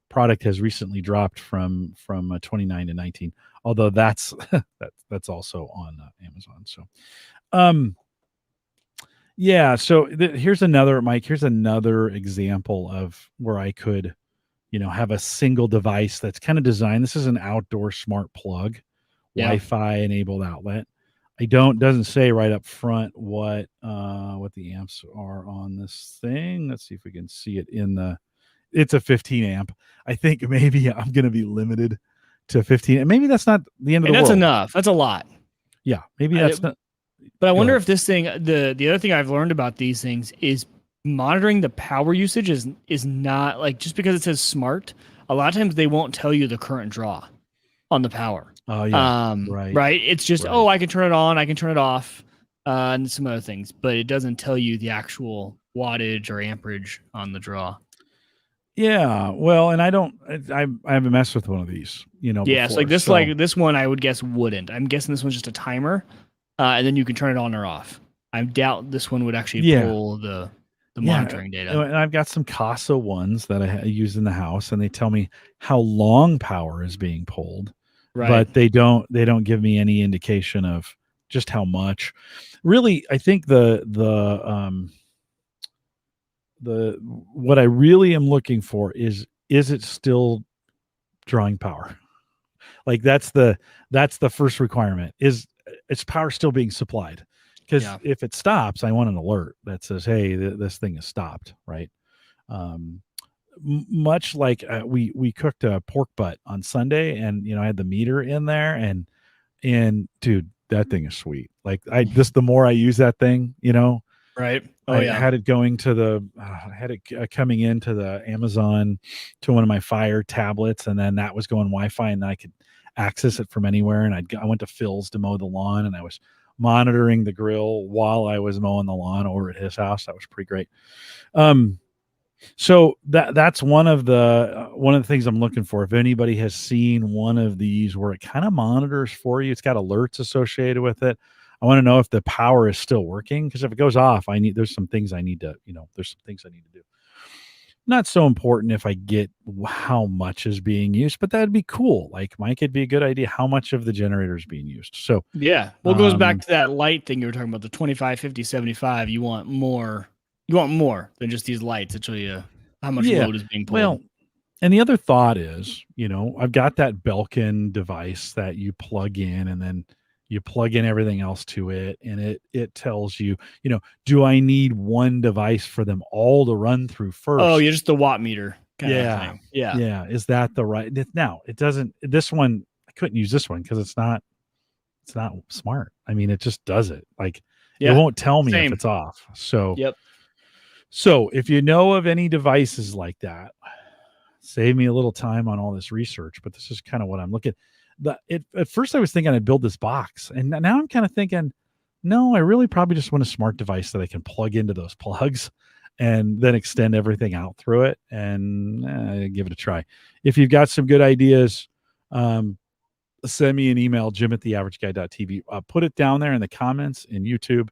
product has recently dropped from 29 to 19. Although that's also on Amazon. So, yeah. So here's another, Mike. Here's another example of where I could, have a single device that's kind of designed. This is an outdoor smart plug. Wi-Fi enabled outlet. Doesn't say right up front what the amps are on this thing. Let's see if we can see it it's a 15 amp. I think maybe I'm going to be limited to 15. And maybe that's not the end of the world. That's enough. That's a lot. Yeah, maybe that's not. But I wonder if this thing, the other thing I've learned about these things is monitoring the power usage is not like, just because it says smart, a lot of times they won't tell you the current draw on the power. Oh yeah, right. It's just, I can turn it on, I can turn it off, and some other things, but it doesn't tell you the actual wattage or amperage on the draw. Yeah, well, and I haven't messed with one of these, Yeah, before, it's like this one I would guess wouldn't. I'm guessing this one's just a timer, and then you can turn it on or off. I doubt this one would actually pull the monitoring data. And I've got some Casa ones that I use in the house, and they tell me how long power is being pulled. Right. But they don't give me any indication of just how much. really, I think the what I really am looking for is it still drawing power? Like that's the first requirement. Is power still being supplied? Because Yeah. if it stops, I want an alert that says, "Hey, this thing is stopped." Right. Um, Much like we cooked a pork butt on Sunday, and I had the meter in there, and dude, that thing is sweet. Like the more I use that thing, Right. Oh I yeah. had it going to I had it coming into the Amazon to one of my Fire tablets, and then that was going Wi-Fi, and I could access it from anywhere. And I went to Phil's to mow the lawn, and I was monitoring the grill while I was mowing the lawn over at his house. That was pretty great. So that's one of the things I'm looking for. If anybody has seen one of these where it kind of monitors for you, it's got alerts associated with it. I want to know if the power is still working, because if it goes off, there's some things I need to, there's some things I need to do. Not so important if I get how much is being used, but that'd be cool. Like, Mike, it'd be a good idea how much of the generator is being used. So Yeah. Well, it goes back to that light thing you were talking about, the 25, 50, 75. You want more than just these lights that show you how much yeah, load is being pulled. well, and the other thought is, I've got that Belkin device that you plug in, and then you plug in everything else to it, and it tells you, do I need one device for them all to run through first? Oh, you're just the watt meter kind of Yeah. thing. Yeah. Yeah. Is that the right? Now, it doesn't. This one, I couldn't use this one because it's not smart. I mean, it just does it. Like, it Yeah. won't tell me if Same. it's off. So, Yep. so if you know of any devices like that, save me a little time on all this research. But this is kind of what I'm looking. At first I was thinking I'd build this box, and now I'm kind of thinking, no, I really probably just want a smart device that I can plug into those plugs and then extend everything out through it, and give it a try. If you've got some good ideas, send me an email, jim@theaverageguy.tv. Put it down there in the comments in YouTube,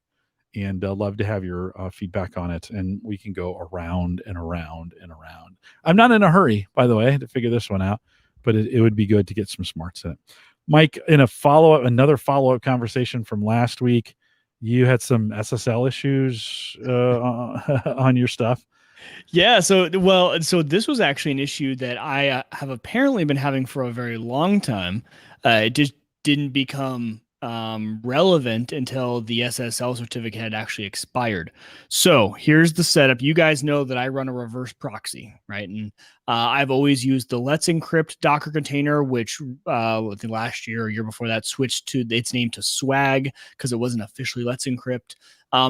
and love to have your feedback on it. And we can go around and around and around. I'm not in a hurry, by the way, to figure this one out, but it would be good to get some smarts in it. Mike, in another follow-up conversation from last week, you had some SSL issues on your stuff. Yeah. So this was actually an issue that I have apparently been having for a very long time. It just didn't become relevant until the SSL certificate had actually expired. So here's the setup. You guys know that I run a reverse proxy, right? And I've always used the Let's Encrypt Docker container, which I think last year or year before that switched to its name to Swag because it wasn't officially Let's Encrypt.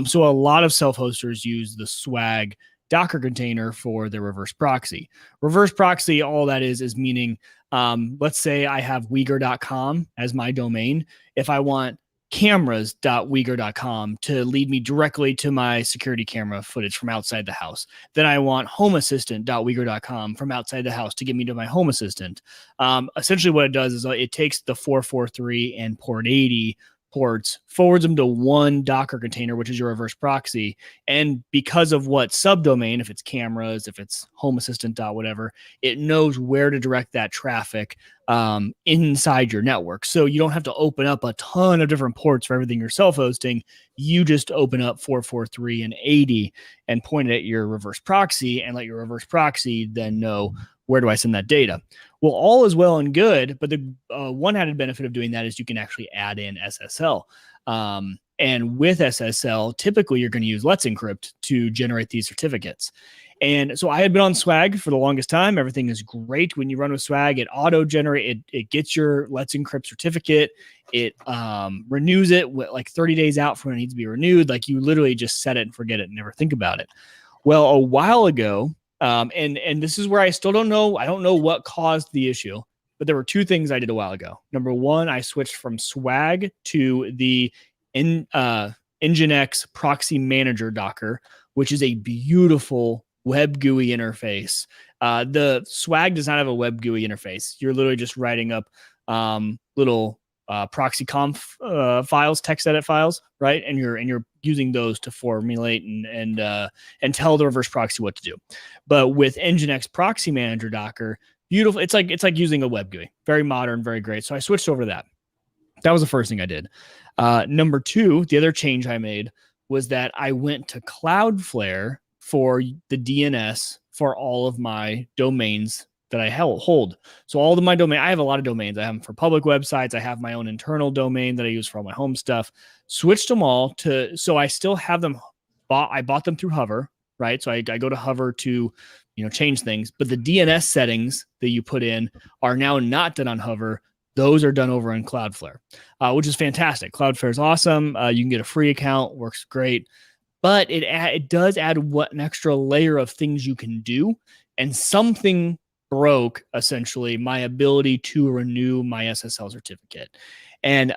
So a lot of self-hosters use the Swag Docker container for their reverse proxy. Reverse proxy, all that is meaning, let's say I have Uyghur.com as my domain. If I want cameras.uyghur.com to lead me directly to my security camera footage from outside the house, then I want homeassistant.uyghur.com from outside the house to get me to my home assistant. Essentially what it does is it takes the 443 and port 80 ports, forwards them to one Docker container, which is your reverse proxy. And because of what subdomain, if it's cameras, if it's home assistant, whatever, it knows where to direct that traffic inside your network. So you don't have to open up a ton of different ports for everything you're self-hosting. You just open up 443 and 80 and point it at your reverse proxy and let your reverse proxy then know, where do I send that data? Well, all is well and good, but the one added benefit of doing that is you can actually add in SSL. And with SSL, typically you're going to use Let's Encrypt to generate these certificates. And so I had been on Swag for the longest time. Everything is great when you run with Swag. It auto-generate. It gets your Let's Encrypt certificate. It renews it like 30 days out from when it needs to be renewed. Like, you literally just set it and forget it and never think about it. Well, a while ago, and this is where I still don't know. I don't know what caused the issue, but there were two things I did a while ago. Number one, I switched from Swag to the Nginx Proxy Manager Docker, which is a beautiful web GUI interface. The Swag does not have a web GUI interface. You're literally just writing up little proxy conf files, text edit files, right? And you're using those to formulate and tell the reverse proxy what to do. But with Nginx Proxy Manager Docker, beautiful. It's like using a web GUI. Very modern, very great. So I switched over to that. That was the first thing I did. Number two, the other change I made was that I went to Cloudflare for the DNS for all of my domains that I hold. So all of my domain, I have a lot of domains. I have them for public websites. I have my own internal domain that I use for all my home stuff. Switched them all to, so I still have them. I bought them through Hover, right? So I go to Hover to, change things. But the DNS settings that you put in are now not done on Hover. Those are done over in Cloudflare, which is fantastic. Cloudflare is awesome. You can get a free account, works great. But it does add an extra layer of things you can do, and something broke essentially my ability to renew my SSL certificate. And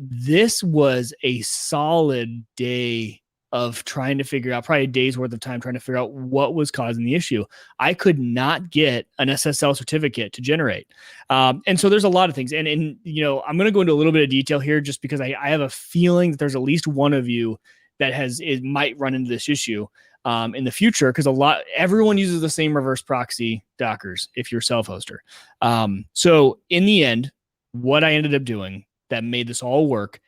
this was a solid day of trying to figure out, probably a day's worth of time trying to figure out what was causing the issue. I could not get an SSL certificate to generate. And so there's a lot of things. And I'm going to go into a little bit of detail here just because I have a feeling that there's at least one of you that might run into this issue in the future, because everyone uses the same reverse proxy Dockers if you're self-hoster. So in the end, what I ended up doing that made this all work,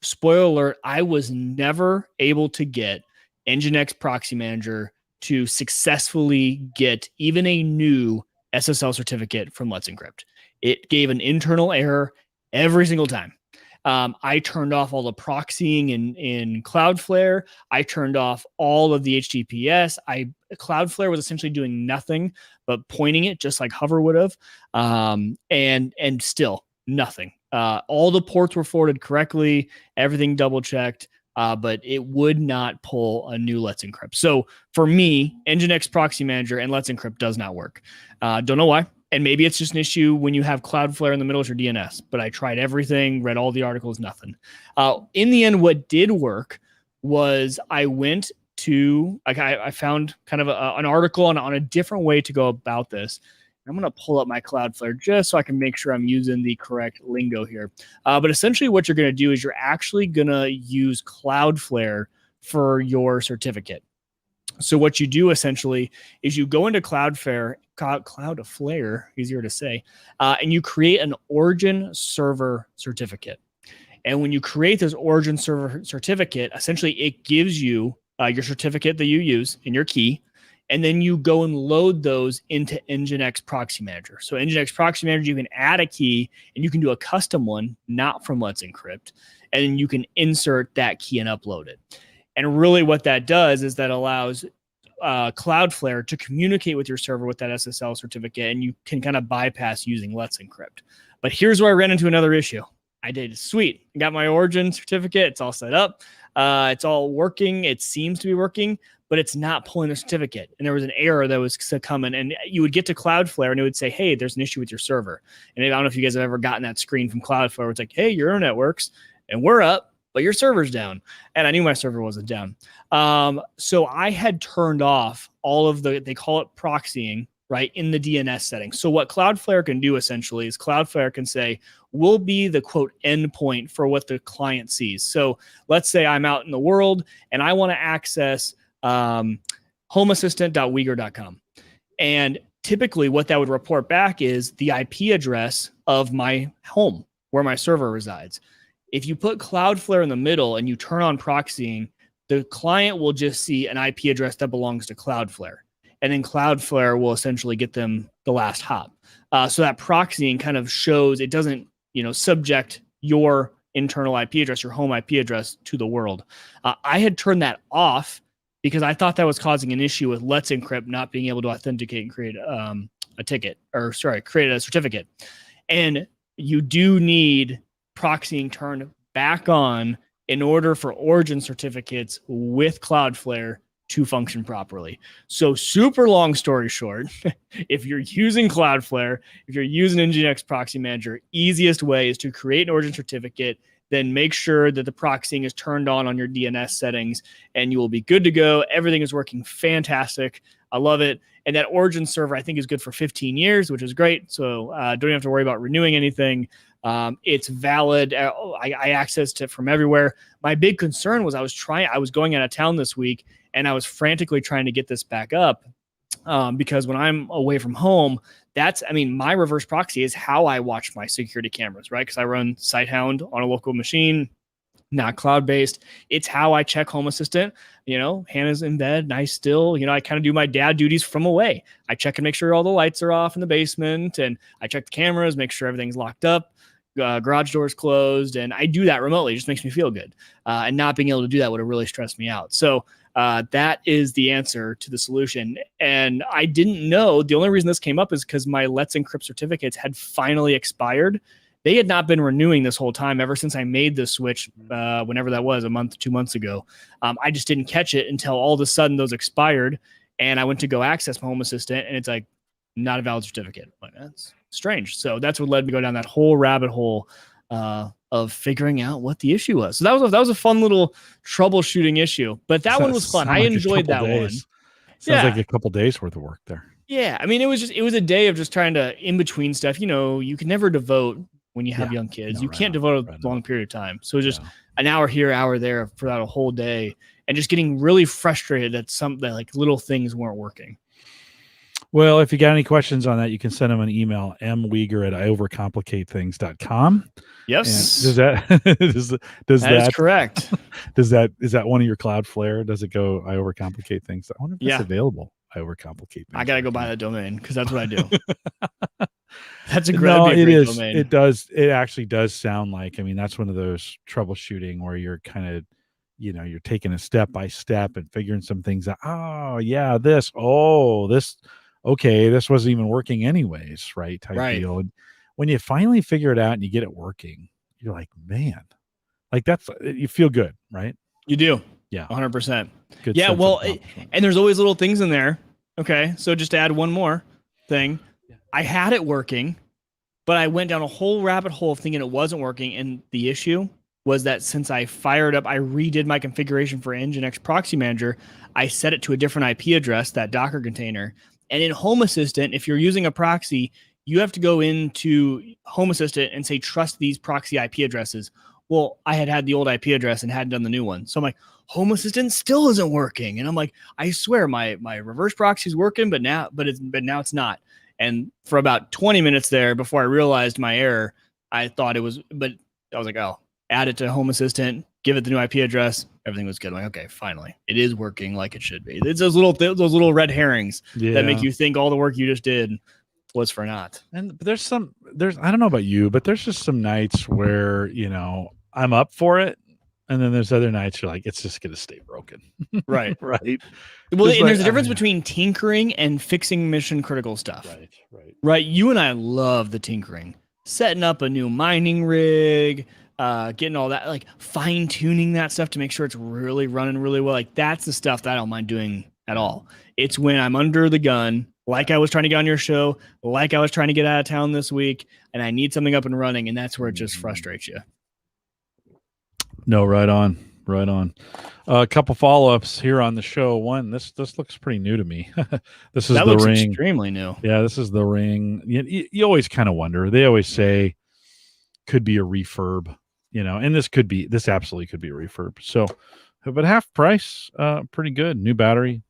spoiler alert, I was never able to get Nginx Proxy Manager to successfully get even a new SSL certificate from Let's Encrypt. It gave an internal error every single time. I turned off all the proxying in Cloudflare. I turned off all of the HTTPS. Cloudflare was essentially doing nothing but pointing it just like Hover would have, and still nothing. All the ports were forwarded correctly, everything double checked, but it would not pull a new Let's Encrypt. So for me, Nginx Proxy Manager and Let's Encrypt does not work. Don't know why. And maybe it's just an issue when you have Cloudflare in the middle of your DNS, but I tried everything, read all the articles, nothing. In the end, what did work was I went to, I found kind of an article on a different way to go about this. I'm going to pull up my Cloudflare just so I can make sure I'm using the correct lingo here. But essentially what you're going to do is you're actually going to use Cloudflare for your certificate. So what you do essentially is you go into Cloudflare, easier to say, and you create an origin server certificate. And when you create this origin server certificate, essentially it gives you your certificate that you use and your key, and then you go and load those into Nginx Proxy Manager. So Nginx Proxy Manager, you can add a key and you can do a custom one, not from Let's Encrypt, and you can insert that key and upload it. And really what that does is that allows Cloudflare to communicate with your server with that SSL certificate, and you can kind of bypass using Let's Encrypt. But here's where I ran into another issue. I did sweet. I got my origin certificate. It's all set up. It's all working. It seems to be working, but it's not pulling the certificate. And there was an error that was coming, and you would get to Cloudflare and it would say, hey, there's an issue with your server. And I don't know if you guys have ever gotten that screen from Cloudflare where it's like, hey, your internet works and we're up, but your server's down. And I knew my server wasn't down. So I had turned off all of they call it proxying, right, in the DNS settings. So what Cloudflare can do essentially is Cloudflare can say, we'll be the quote endpoint for what the client sees. So let's say I'm out in the world and I want to access homeassistant.uyghur.com. And typically what that would report back is the IP address of my home where my server resides. If you put Cloudflare in the middle and you turn on proxying, the client will just see an IP address that belongs to Cloudflare. And then Cloudflare will essentially get them the last hop. So that proxying kind of shows it doesn't, subject your internal IP address, your home IP address to the world. I had turned that off because I thought that was causing an issue with Let's Encrypt not being able to authenticate and create create a certificate. And you do need proxying turned back on in order for origin certificates with Cloudflare to function properly. So super long story short, if you're using Cloudflare, if you're using Nginx Proxy Manager, easiest way is to create an origin certificate, then make sure that the proxying is turned on your DNS settings, and you will be good to go. Everything is working fantastic. I love it. And that origin server, I think, is good for 15 years, which is great. So don't have to worry about renewing anything. It's valid. I accessed it from everywhere. My big concern was I was going out of town this week, and I was frantically trying to get this back up. because when I'm away from home, my reverse proxy is how I watch my security cameras, right? Because I run Sighthound on a local machine, not cloud-based. It's how I check Home Assistant. Hannah's in bed, nice still. I kind of do my dad duties from away. I check and make sure all the lights are off in the basement, and I check the cameras, make sure everything's locked up, garage doors closed, and I do that remotely. It just makes me feel good. And not being able to do that would have really stressed me out. So that is the answer to the solution. And I didn't know. The only reason this came up is because my Let's Encrypt certificates had finally expired. They had not been renewing this whole time ever since I made the switch, whenever that was, a month, 2 months ago. I just didn't catch it until all of a sudden those expired, and I went to go access my Home Assistant, and it's like, not a valid certificate. I'm like, that's strange. So that's what led me to go down that whole rabbit hole of figuring out what the issue was. So that was a fun little troubleshooting isse. But that one was fun. I enjoyed that one. Sounds like a couple days worth of work there. Yeah, I mean, it was a day of just trying to in between stuff. You can never devote. When you have young kids, you can't devote a long period of time. So just an hour here, hour there for that a whole day, and just getting really frustrated that like little things weren't working. Well, if you got any questions on that, you can send them an email, mweger@iovercomplicatethings.com. Yes. And does that is correct. Is that one of your Cloudflare? Does it go I overcomplicate things? I wonder if it's available. I overcomplicate things. I gotta go buy that domain because that's what I do. That's a great domain. It does. It actually does sound like, that's one of those troubleshooting where you're kind of, you're taking a step by step and figuring some things out. Oh yeah, this wasn't even working anyways, right? Type deal. And when you finally figure it out and you get it working, you're like, man, like you feel good, right? You do. Yeah. 100%. Good. Yeah. Well, and there's always little things in there. Okay. So just to add one more thing, I had it working, but I went down a whole rabbit hole of thinking it wasn't working. And the issue was that since I redid my configuration for Nginx Proxy Manager, I set it to a different IP address, that Docker container. And in Home Assistant, if you're using a proxy, you have to go into Home Assistant and say, trust these proxy IP addresses. Well, I had the old IP address and hadn't done the new one. So I'm like, Home Assistant still isn't working. And I'm like, I swear my reverse proxy is working, but now it's not. And for about 20 minutes there before I realized my error, I thought it was, but I was like, oh, add it to Home Assistant, give it the new IP address. Everything was good. I'm like, okay, finally, it is working like it should be. It's those little red herrings that make you think all the work you just did was for naught. And there's I don't know about you, but there's just some nights where, I'm up for it. And then there's other nights you're like, it's just going to stay broken. Right. Right. Well, and there's a difference between tinkering and fixing mission critical stuff. Right. You and I love the tinkering, setting up a new mining rig, getting all that, like fine tuning that stuff to make sure it's really running really well. Like that's the stuff that I don't mind doing at all. It's when I'm under the gun, like I was trying to get on your show, like I was trying to get out of town this week, and I need something up and running. And that's where it just frustrates you. No, right on. A couple follow-ups here on the show. One, this looks pretty new to me. This is the Ring. Extremely new. Yeah, this is the Ring. You always kind of wonder. They always say could be a refurb, and this absolutely could be a refurb. So, but half price, pretty good. New battery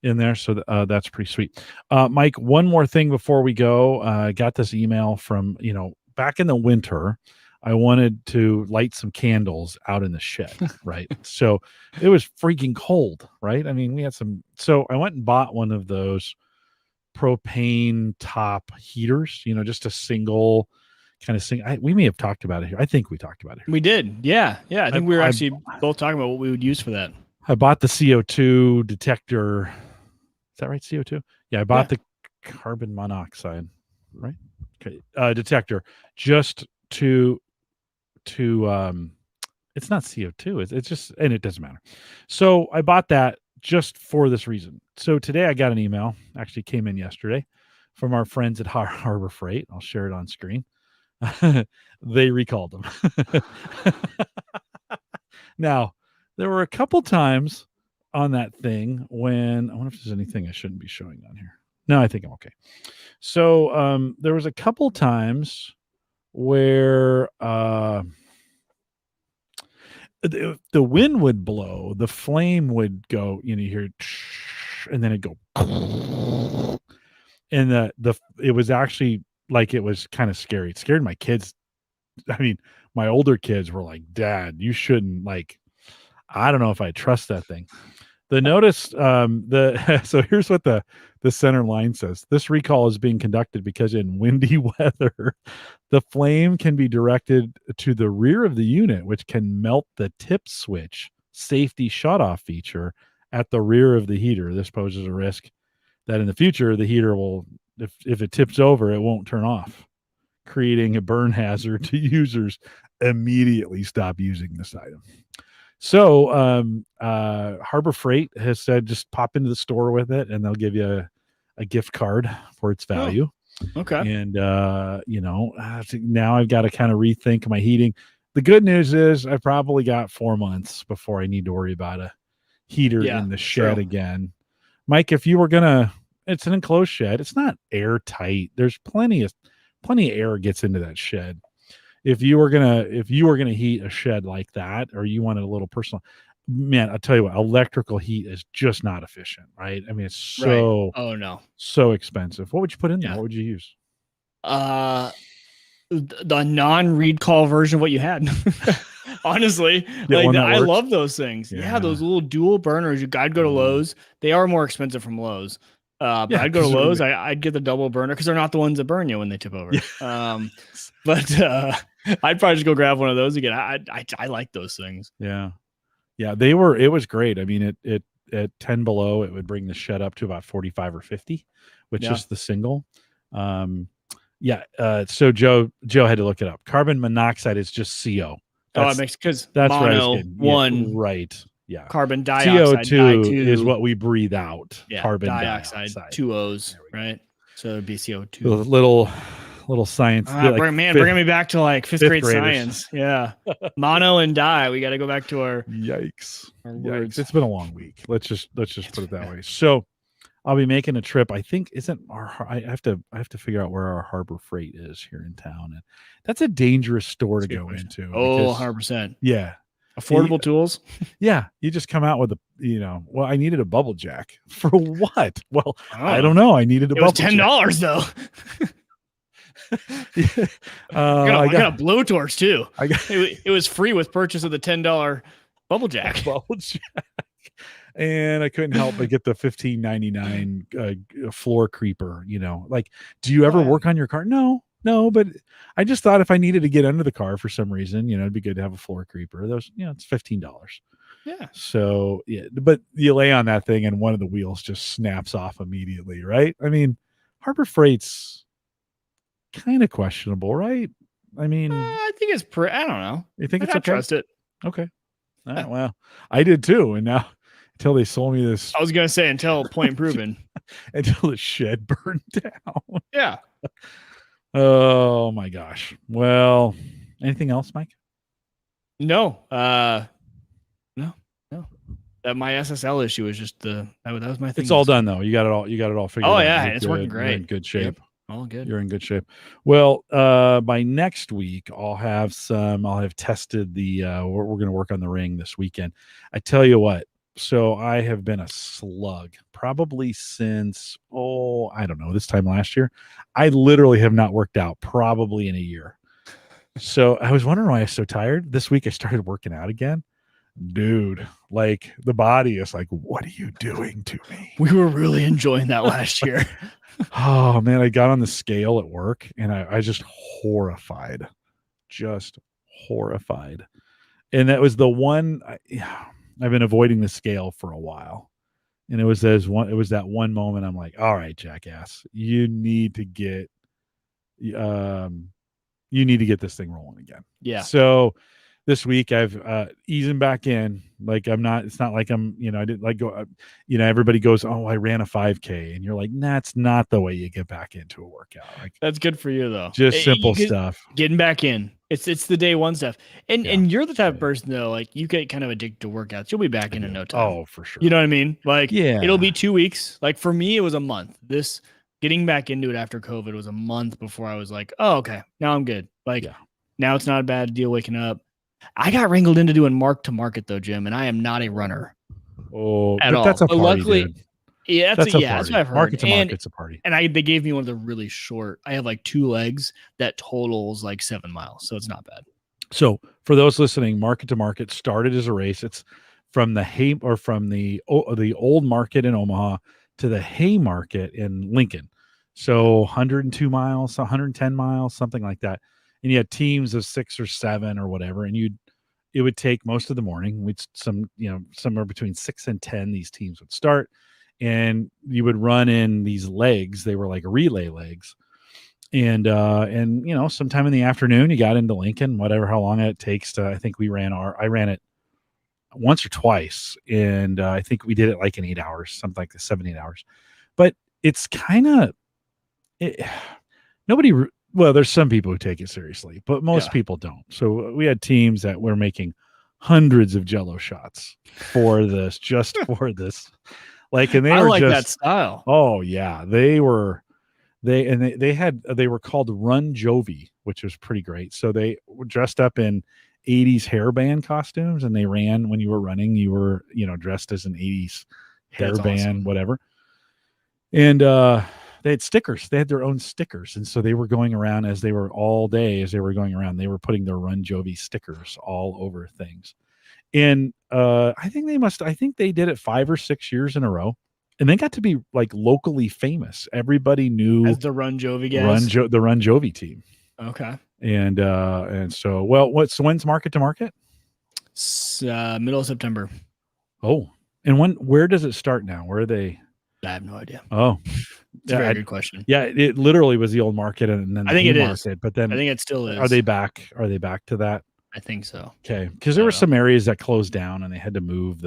in there, so that's pretty sweet. Mike, one more thing before we go. Got this email from back in the winter. I wanted to light some candles out in the shed, right? So it was freaking cold, right? We had so I went and bought one of those propane top heaters, just a single kind of thing. We may have talked about it here. I think we talked about it here. We did. Yeah. I think we were actually both talking about what we would use for that. I bought the CO2 detector. Is that right? CO2? Yeah, I bought the carbon monoxide, right? Okay. Detector just to it's not CO2. It's just, and it doesn't matter. So I bought that just for this reason. So today I got an email, actually came in yesterday, from our friends at Harbor Freight. I'll share it on screen. They recalled them. Now, there were a couple times on that thing when, I wonder if there's anything I shouldn't be showing on here. No, I think I'm okay. So there was a couple times where the wind would blow, the flame would go, you hear, and then it'd go, and it was actually like, it was kind of scary. It scared my kids. I mean, my older kids were like, "Dad, you shouldn't, like, I don't know if I trust that thing." The notice, so here's what the center line says. This recall is being conducted because in windy weather, the flame can be directed to the rear of the unit, which can melt the tip switch safety shutoff feature at the rear of the heater. This poses a risk that in the future, the heater will, if it tips over, it won't turn off, creating a burn hazard to users. Immediately stop using this item. So Harbor Freight has said just pop into the store with it and they'll give you a gift card for its value. Okay. And now I've got to kind of rethink my heating. The good news is I probably got 4 months before I need to worry about a heater in the shed again. Mike, if you were gonna, it's an enclosed shed. It's not airtight. There's plenty of air gets into that shed. If you were gonna heat a shed like that, or you wanted a little personal, man, I'll tell you what, electrical heat is just not efficient, right? I mean, it's so expensive. What would you put in there? What would you use? The non-recall version of what you had. Honestly, I love those things. Yeah, those little dual burners. I'd go to Lowe's. They are more expensive from Lowe's. But I'd go to Lowe's. I'd get the double burner because they're not the ones that burn you when they tip over. But I'd probably just go grab one of those again. I like those things. Yeah. It was great. I mean, it at 10 below, it would bring the shed up to about 45 or 50, which is the single. So Joe had to look it up. Carbon monoxide is just CO. It makes, because that's mono, one, right? Yeah. Carbon dioxide, CO2 is what we breathe out. Yeah. Carbon dioxide, 2 O's, right? So it'd be CO2. Little science. Bringing me back to like fifth grade science. Yeah. Mono and di. We got to go back to our yikes. Words. It's been a long week. Let's just put it that way. So I'll be making a trip. I think I have to figure out where our Harbor Freight is here in town, and that's a dangerous store to go into. Oh, 100%. Yeah. Affordable tools. Yeah. You just come out with well, I needed a bubble jack. For what? Well, I don't know. I needed a bubble jack. It was $10 though. I got a blowtorch too. It was free with purchase of the $10 bubble jack. And I couldn't help but get the $15.99 floor creeper. Like, do you ever work on your car? No, but I just thought if I needed to get under the car for some reason, it'd be good to have a floor creeper. Those, it's $15. Yeah. So but you lay on that thing and one of the wheels just snaps off immediately, right? I mean, Harbor Freight's kind of questionable, right? I mean, I think it's I don't know. You think it's okay? Trust it. Okay. Well, I did too, and now until they sold me this, I was gonna say until point proven, until the shed burned down. Yeah. Oh my gosh. Well, anything else, Mike? No. No. My SSL issue was just that was my thing. It's all done though. You got it all figured out. Oh yeah, it's working great. You're in good shape. Yep. All good. You're in good shape. Well, by next week, I'll have tested we're going to work on the ring this weekend. I tell you what, so I have been a slug probably since, I don't know, this time last year. I literally have not worked out probably in a year. So I was wondering why I was so tired. This week I started working out again. Dude, like the body is like, what are you doing to me? We were really enjoying that last year. Oh man, I got on the scale at work and I just horrified. And that was the one I've been avoiding the scale for a while. And it was that one moment I'm like, all right, jackass, you need to get this thing rolling again. Yeah. So this week I've easing back in. Like it's not like I'm, I didn't like go, everybody goes, oh, I ran a 5K. And you're like, that's not the way you get back into a workout. Like, that's good for you though. Just simple stuff. Getting back in. It's the day one stuff. And you're the type of person though, like you get kind of addicted to workouts. You'll be back in no time. Oh, for sure. You know what I mean? Like, it'll be 2 weeks. Like for me, it was a month. Getting back into it after COVID was a month before I was like, oh, okay, now I'm good. Like now it's not a bad deal waking up. I got wrangled into doing mark to market though, Jim, and I am not a runner. Oh, at all. That's a but party, dude. Yeah, That's a that's party. what I've heard. Market to market's a party. And they gave me one of the really short. I have like 2 legs that totals like 7 miles, so it's not bad. So for those listening, market to market started as a race. It's from the old market in Omaha to the Haymarket in Lincoln. So 102 miles, 110 miles, something like that. And you had teams of 6 or 7 or whatever, and it would take most of the morning. Somewhere between 6 and 10, these teams would start, and you would run in these legs. They were like relay legs. And sometime in the afternoon you got into Lincoln, whatever, how long it takes to, I think I ran it once or twice. And I think we did it like in 8 hours, something like 7-8 hours. But it's kind of, there's some people who take it seriously, but most people don't. So we had teams that were making hundreds of Jello shots for this, just for this. Like, and they were that style. Oh yeah. They were called Run Jovi, which was pretty great. So they were dressed up in 80s hairband costumes, and they ran when you were running. You were, dressed as an 80s hairband, awesome. Whatever. And they had stickers. They had their own stickers, and so they were going around as they were going around. They were putting their Run Jovi stickers all over things. And I think they did it 5 or 6 years in a row. And they got to be like locally famous. Everybody knew as the Run Jovi guys. The Run Jovi team. Okay. And so, when's market to market? Middle of September. Oh, and where does it start now? Where are they? I have no idea. Oh, it's a very good question. Yeah, it literally was the old market, and then I think it market, is. But then I think it still is. Are they back? Are they back to that? I think so. Okay, because there were some areas that closed down, and they had to move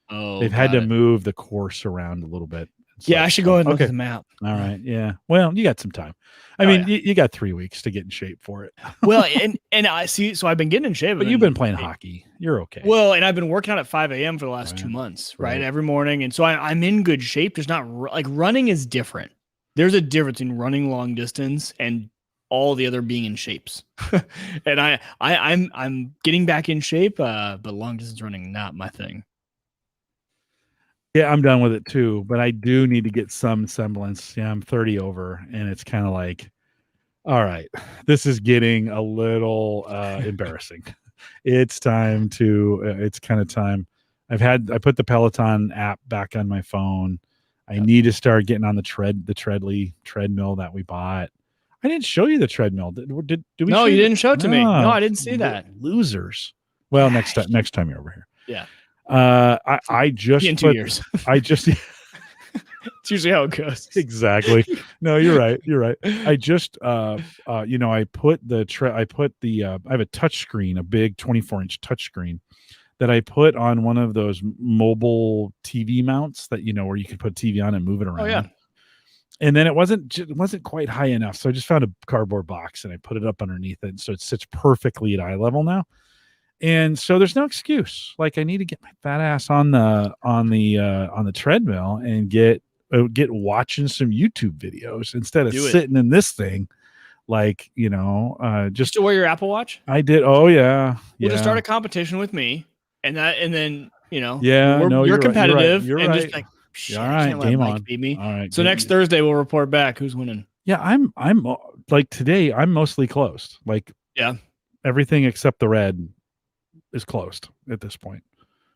they've had to move the course around a little bit. Yeah, I should go ahead and look at the map. All right. Yeah. Well, you got some time. I mean, you got 3 weeks to get in shape for it. Well, and I see. So I've been getting in shape. But you've been playing hockey. You're okay. Well, and I've been working out at 5 a.m. for the last 2 months, right? Every morning. And so I'm in good shape. There's not like running is different. There's a difference in running long distance and all the other being in shapes. And I'm getting back in shape, but long distance running, not my thing. Yeah, I'm done with it too, but I do need to get some semblance. Yeah, I'm 30 over, and it's kind of like, all right, this is getting a little embarrassing. It's kind of time. I put the Peloton app back on my phone. I need to start getting on the treadmill that we bought. I didn't show you the treadmill. Did we? No, you didn't show it to me. No, I didn't see that. Losers. Well, next time you're over here. Yeah. I just in 2 years. It's usually how it goes. Exactly. No, you're right. I just I put I have a touch screen, a big 24-inch touch screen that I put on one of those mobile TV mounts that where you can put TV on and move it around. Oh yeah. And then it wasn't quite high enough, so I just found a cardboard box and I put it up underneath it, so it sits perfectly at eye level now. And so there's no excuse. Like, I need to get my fat ass on the treadmill and get watching some YouTube videos instead of sitting in this thing. Like, just to wear your Apple Watch. I did. Oh yeah. We'll just start a competition with me, and then you're competitive. You're and right. just like, shit, all right, game on. Beat me. All right. So next Thursday we'll report back who's winning. Yeah, I'm like today. I'm mostly closed. Like, everything except the red is closed at this point.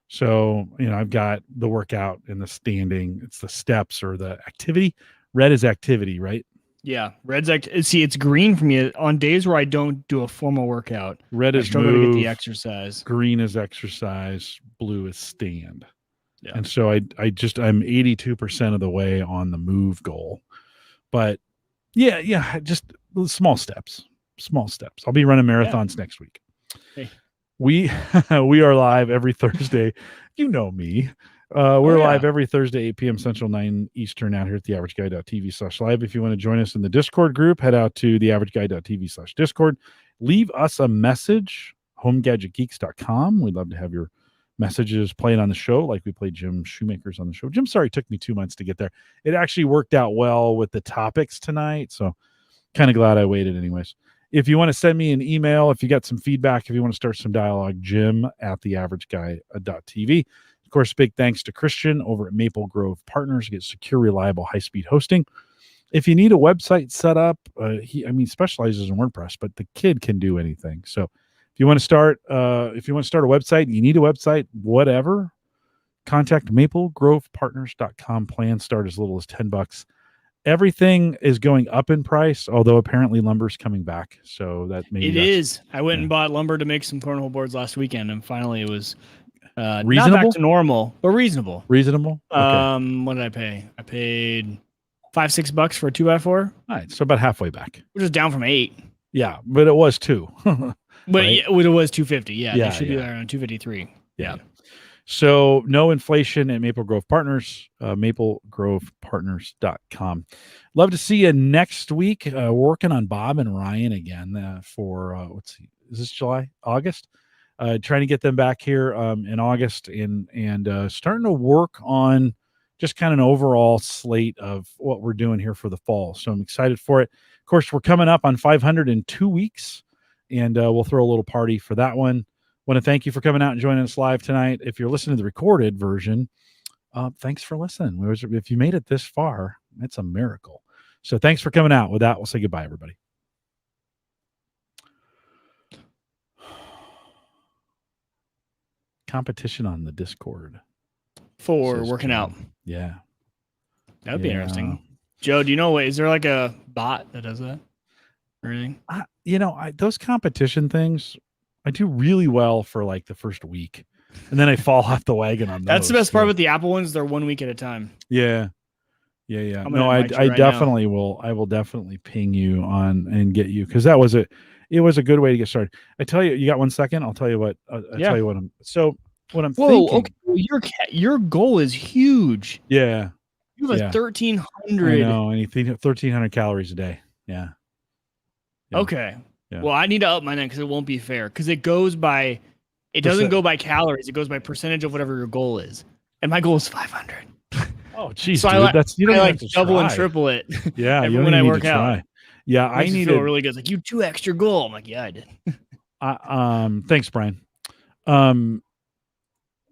So, I've got the workout and the standing. It's the steps or the activity. Red is activity, right? Yeah. Red's see, it's green for me on days where I don't do a formal workout. Red is struggle move, to get the exercise. Green is exercise. Blue is stand. Yeah. And so I'm 82% of the way on the move goal. But yeah, just small steps. I'll be running marathons next week. Hey. We are live every Thursday. You know me. We're live every Thursday, 8 p.m. Central, 9 Eastern, out here at theaverageguy.tv/live. If you want to join us in the Discord group, head out to theaverageguy.tv/Discord. Leave us a message, homegadgetgeeks.com. We'd love to have your messages playing on the show, like we played Jim Shoemaker's on the show. Jim, sorry, it took me 2 months to get there. It actually worked out well with the topics tonight, so kind of glad I waited anyways. If you want to send me an email, if you got some feedback, if you want to start some dialogue, Jim at theaverageguy.tv. Of course, big thanks to Christian over at Maple Grove Partners. Get secure, reliable, high-speed hosting. If you need a website set up, he specializes in WordPress, but the kid can do anything. So if you want to start a website, you need a website, whatever, contact maplegrovepartners.com. Plans start as little as $10. Everything is going up in price, although apparently lumber's coming back. So that maybe It is. I went and bought lumber to make some cornhole boards last weekend, and finally it was not back to normal, but reasonable. Reasonable. Okay. What did I pay? I paid $5-6 for a 2x4. All right, so about halfway back, which is down from 8. Yeah, but it was 2. But right? yeah, it was 250. Yeah, yeah they should be around 253. Yeah. So no inflation at Maple Grove Partners, maplegrovepartners.com. Love to see you next week. Working on Bob and Ryan again for let's see, is this July, August? Trying to get them back here in August and starting to work on just kind of an overall slate of what we're doing here for the fall. So I'm excited for it. Of course, we're coming up on 500 in 2 weeks, and we'll throw a little party for that one. Want to thank you for coming out and joining us live tonight. If you're listening to the recorded version, thanks for listening. If you made it this far, it's a miracle. So thanks for coming out. With that, we'll say goodbye, everybody. Competition on the Discord for working out. Yeah. That would be interesting. Joe, do you know, is there like a bot that does that or anything? Those competition things, I do really well for like the first week, and then I fall off the wagon on those. That's the best part with the Apple ones. They're 1 week at a time. Yeah. No, I definitely will. I will definitely ping you on and get you, because it was a good way to get started. I tell you, you got 1 second? I'll tell you what. Tell you what I'm thinking. Okay. Your goal is huge. Yeah. You have a 1,300. I know, and you think 1,300 calories a day. Yeah. Okay. Yeah. Well, I need to up my net because it won't be fair. Because it goes by, it doesn't go by calories. It goes by percentage of whatever your goal is. And my goal is 500. Oh, geez, so dude, you don't have to double try. and triple it. Yeah, every when I work out. Yeah, I need to feel really good. It's like, you 2x your goal. I'm like, yeah, I did. Thanks, Brian.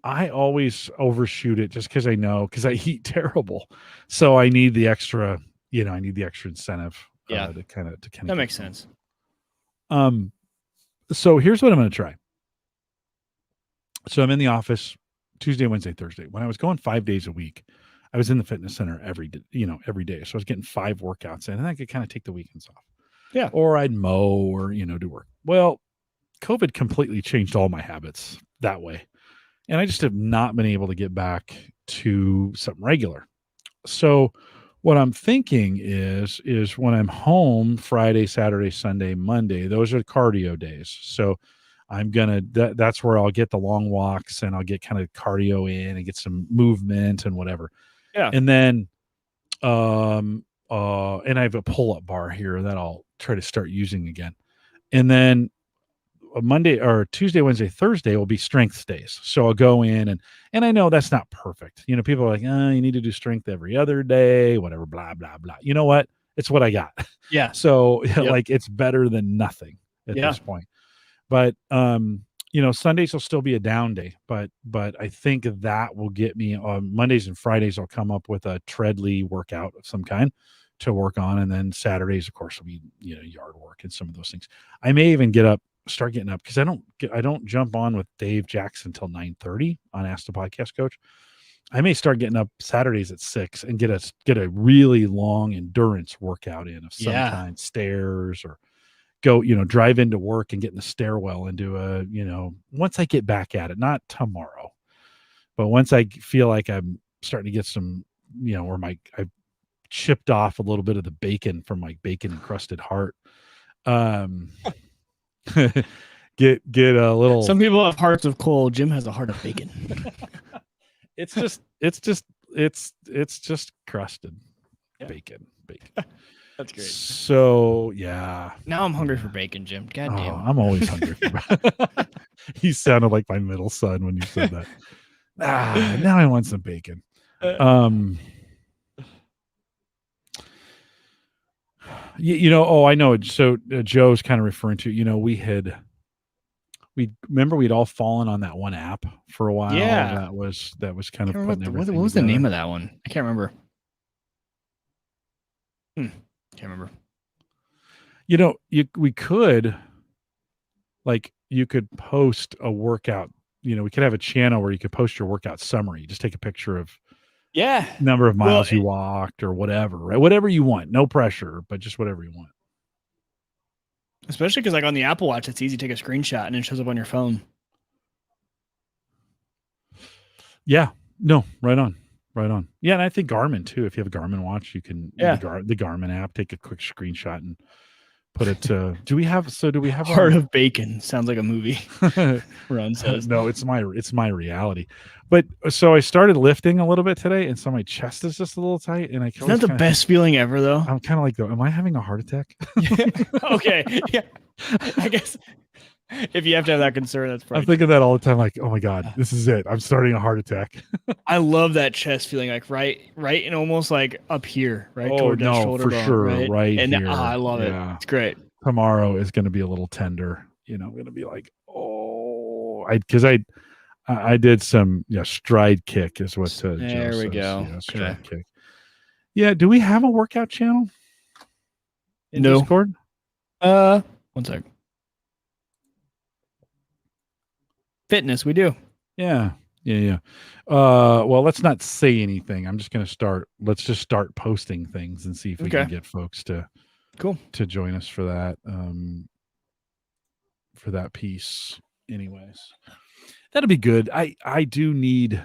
I always overshoot it just because I know, because I eat terrible. So I need the extra, I need the extra incentive. To kind of that makes sense. So here's what I'm going to try. So I'm in the office Tuesday, Wednesday, Thursday. When I was going 5 days a week, I was in the fitness center every day. So I was getting 5 workouts in, and I could kind of take the weekends off. Yeah. Or I'd mow or, do work. Well, COVID completely changed all my habits that way. And I just have not been able to get back to something regular. So what I'm thinking is when I'm home Friday, Saturday, Sunday, Monday, those are cardio days. So I'm going to, that's where I'll get the long walks and I'll get kind of cardio in and get some movement and whatever. Yeah. And then, and I have a pull-up bar here that I'll try to start using again. And then Monday or Tuesday, Wednesday, Thursday will be strength days. So I'll go in and I know that's not perfect. People are like, you need to do strength every other day, whatever, blah, blah, blah. You know what? It's what I got. Yeah. So like it's better than nothing at this point. But, Sundays will still be a down day, but I think that will get me on Mondays and Fridays. I'll come up with a treadly workout of some kind to work on. And then Saturdays, of course, will be, yard work and some of those things. I may even start getting up because I don't jump on with Dave Jackson till 9:30 on Ask the Podcast Coach. I may start getting up Saturdays at 6 and get a really long endurance workout in of some kind, stairs, or go, drive into work and get in the stairwell and do once I get back at it, not tomorrow, but once I feel like I'm starting to get some, where I've chipped off a little bit of the bacon from my bacon encrusted heart. Get a little. Some people have hearts of coal. Jim has a heart of bacon. It's just crusted bacon. That's great. So yeah. Now I'm hungry for bacon, Jim. God damn. I'm always hungry for. He sounded like my middle son when you said that. Now I want some bacon. I know. So Joe's kind of referring to, we had we remember we'd all fallen on that one app for a while. Yeah. That was kind of Can't putting remember everything what was the together. name of that one? I can't remember. Can't remember. You know, we could, like, you could post a workout. You know, we could have a channel where you could post your workout summary. Just take a picture of Yeah. number of Well, miles you walked or whatever, right? Whatever you want. No pressure, but just whatever you want. Especially because, like, on the Apple Watch, it's easy to take a screenshot and it shows up on your phone. Yeah. No, right on. Right on. Yeah, and I think Garmin too. If you have a Garmin watch, you can Yeah. the Garmin app, take a quick screenshot and put it to do we have Heart of Bacon sounds like a movie. Ron says. No, it's my reality. But so I started lifting a little bit today, and so my chest is just a little tight, and I Isn't that the best feeling ever, though? I'm kind of like, am I having a heart attack? Okay. Yeah. I guess if you have to have that concern, that's I'm probably. thinking that all the time, like, oh my God, this is it. I'm starting a heart attack. I love that chest feeling, like right, and almost like up here, right Oh, toward that no, shoulder for bone, sure, right? right And here. I love Yeah. it. It's great. Tomorrow is going to be a little tender. You know, I'm going to be like, oh, I did some stride kick is what There Joe we says. go. Yeah, stride kick. Yeah, do we have a workout channel in No. Discord? 1 sec. Fitness, we do. Yeah. Well, let's not say anything. I'm just going to let's just start posting things and see if we can get folks to join us for that piece. Anyways, that'll be good. I do need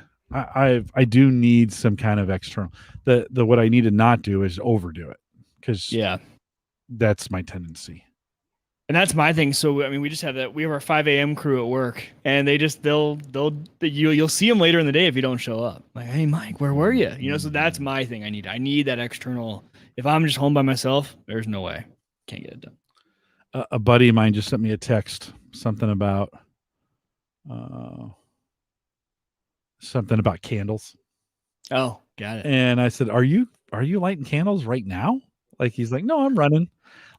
some kind of external. What I need to not do is overdo it, because that's my tendency. And that's my thing. So I mean, we just have that. We have our 5 a.m. crew at work, and you'll see them later in the day if you don't show up. Like, hey, Mike, where were you? You know. So that's my thing. I need that external. If I'm just home by myself, there's no way. Can't get it done. A buddy of mine just sent me a text, something about candles. Oh, got it. And I said, are you lighting candles right now? Like, he's like, no, I'm running.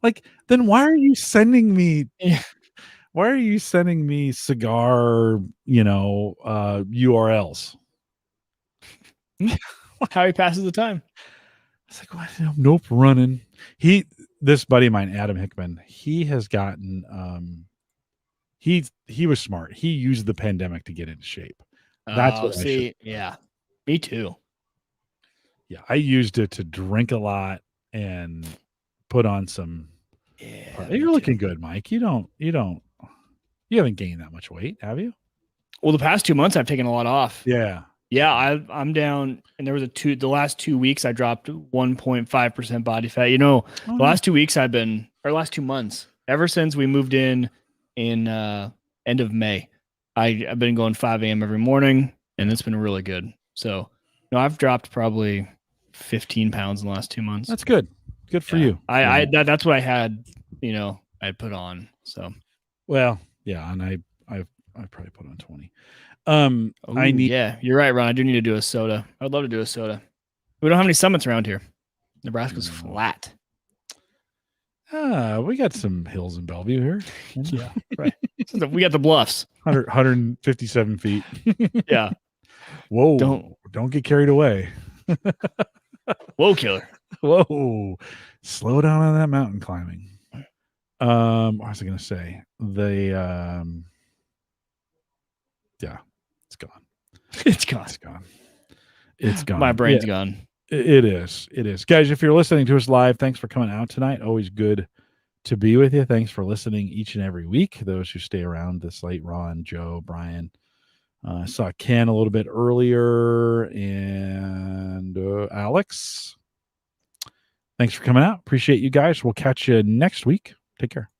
Like, then why are you sending me cigar, URLs? How he passes the time. It's like, what? Nope, running. This buddy of mine, Adam Hickman, he has gotten he was smart. He used the pandemic to get into shape. That's what yeah. Me too. Yeah, I used it to drink a lot and put on some. Yeah, you're looking good, Mike. You haven't gained that much weight, have you? Well, the past 2 months I've taken a lot off. Yeah. I'm down, and there was the last 2 weeks I dropped 1.5% body fat. The last 2 weeks last 2 months, ever since we moved in end of May, I've been going 5 a.m. every morning, and it's been really good. So, I've dropped probably 15 pounds in the last 2 months. That's good. Good for you. That's what I had, I put on. So, well, yeah, and I probably put on 20. You're right, Ron. I do need to do a soda. I'd love to do a soda. We don't have any summits around here. Nebraska's flat. We got some hills in Bellevue here. Yeah, right. We got the bluffs. 157 feet. Yeah. Whoa. Don't get carried away. Whoa, killer. Whoa. Slow down on that mountain climbing. What was I going to say? Yeah, it's gone. It's gone. It's gone. It's gone. My brain's gone. It is. Guys, if you're listening to us live, thanks for coming out tonight. Always good to be with you. Thanks for listening each and every week. Those who stay around this late, Ron, Joe, Brian. I saw Ken a little bit earlier, and Alex. Thanks for coming out. Appreciate you guys. We'll catch you next week. Take care.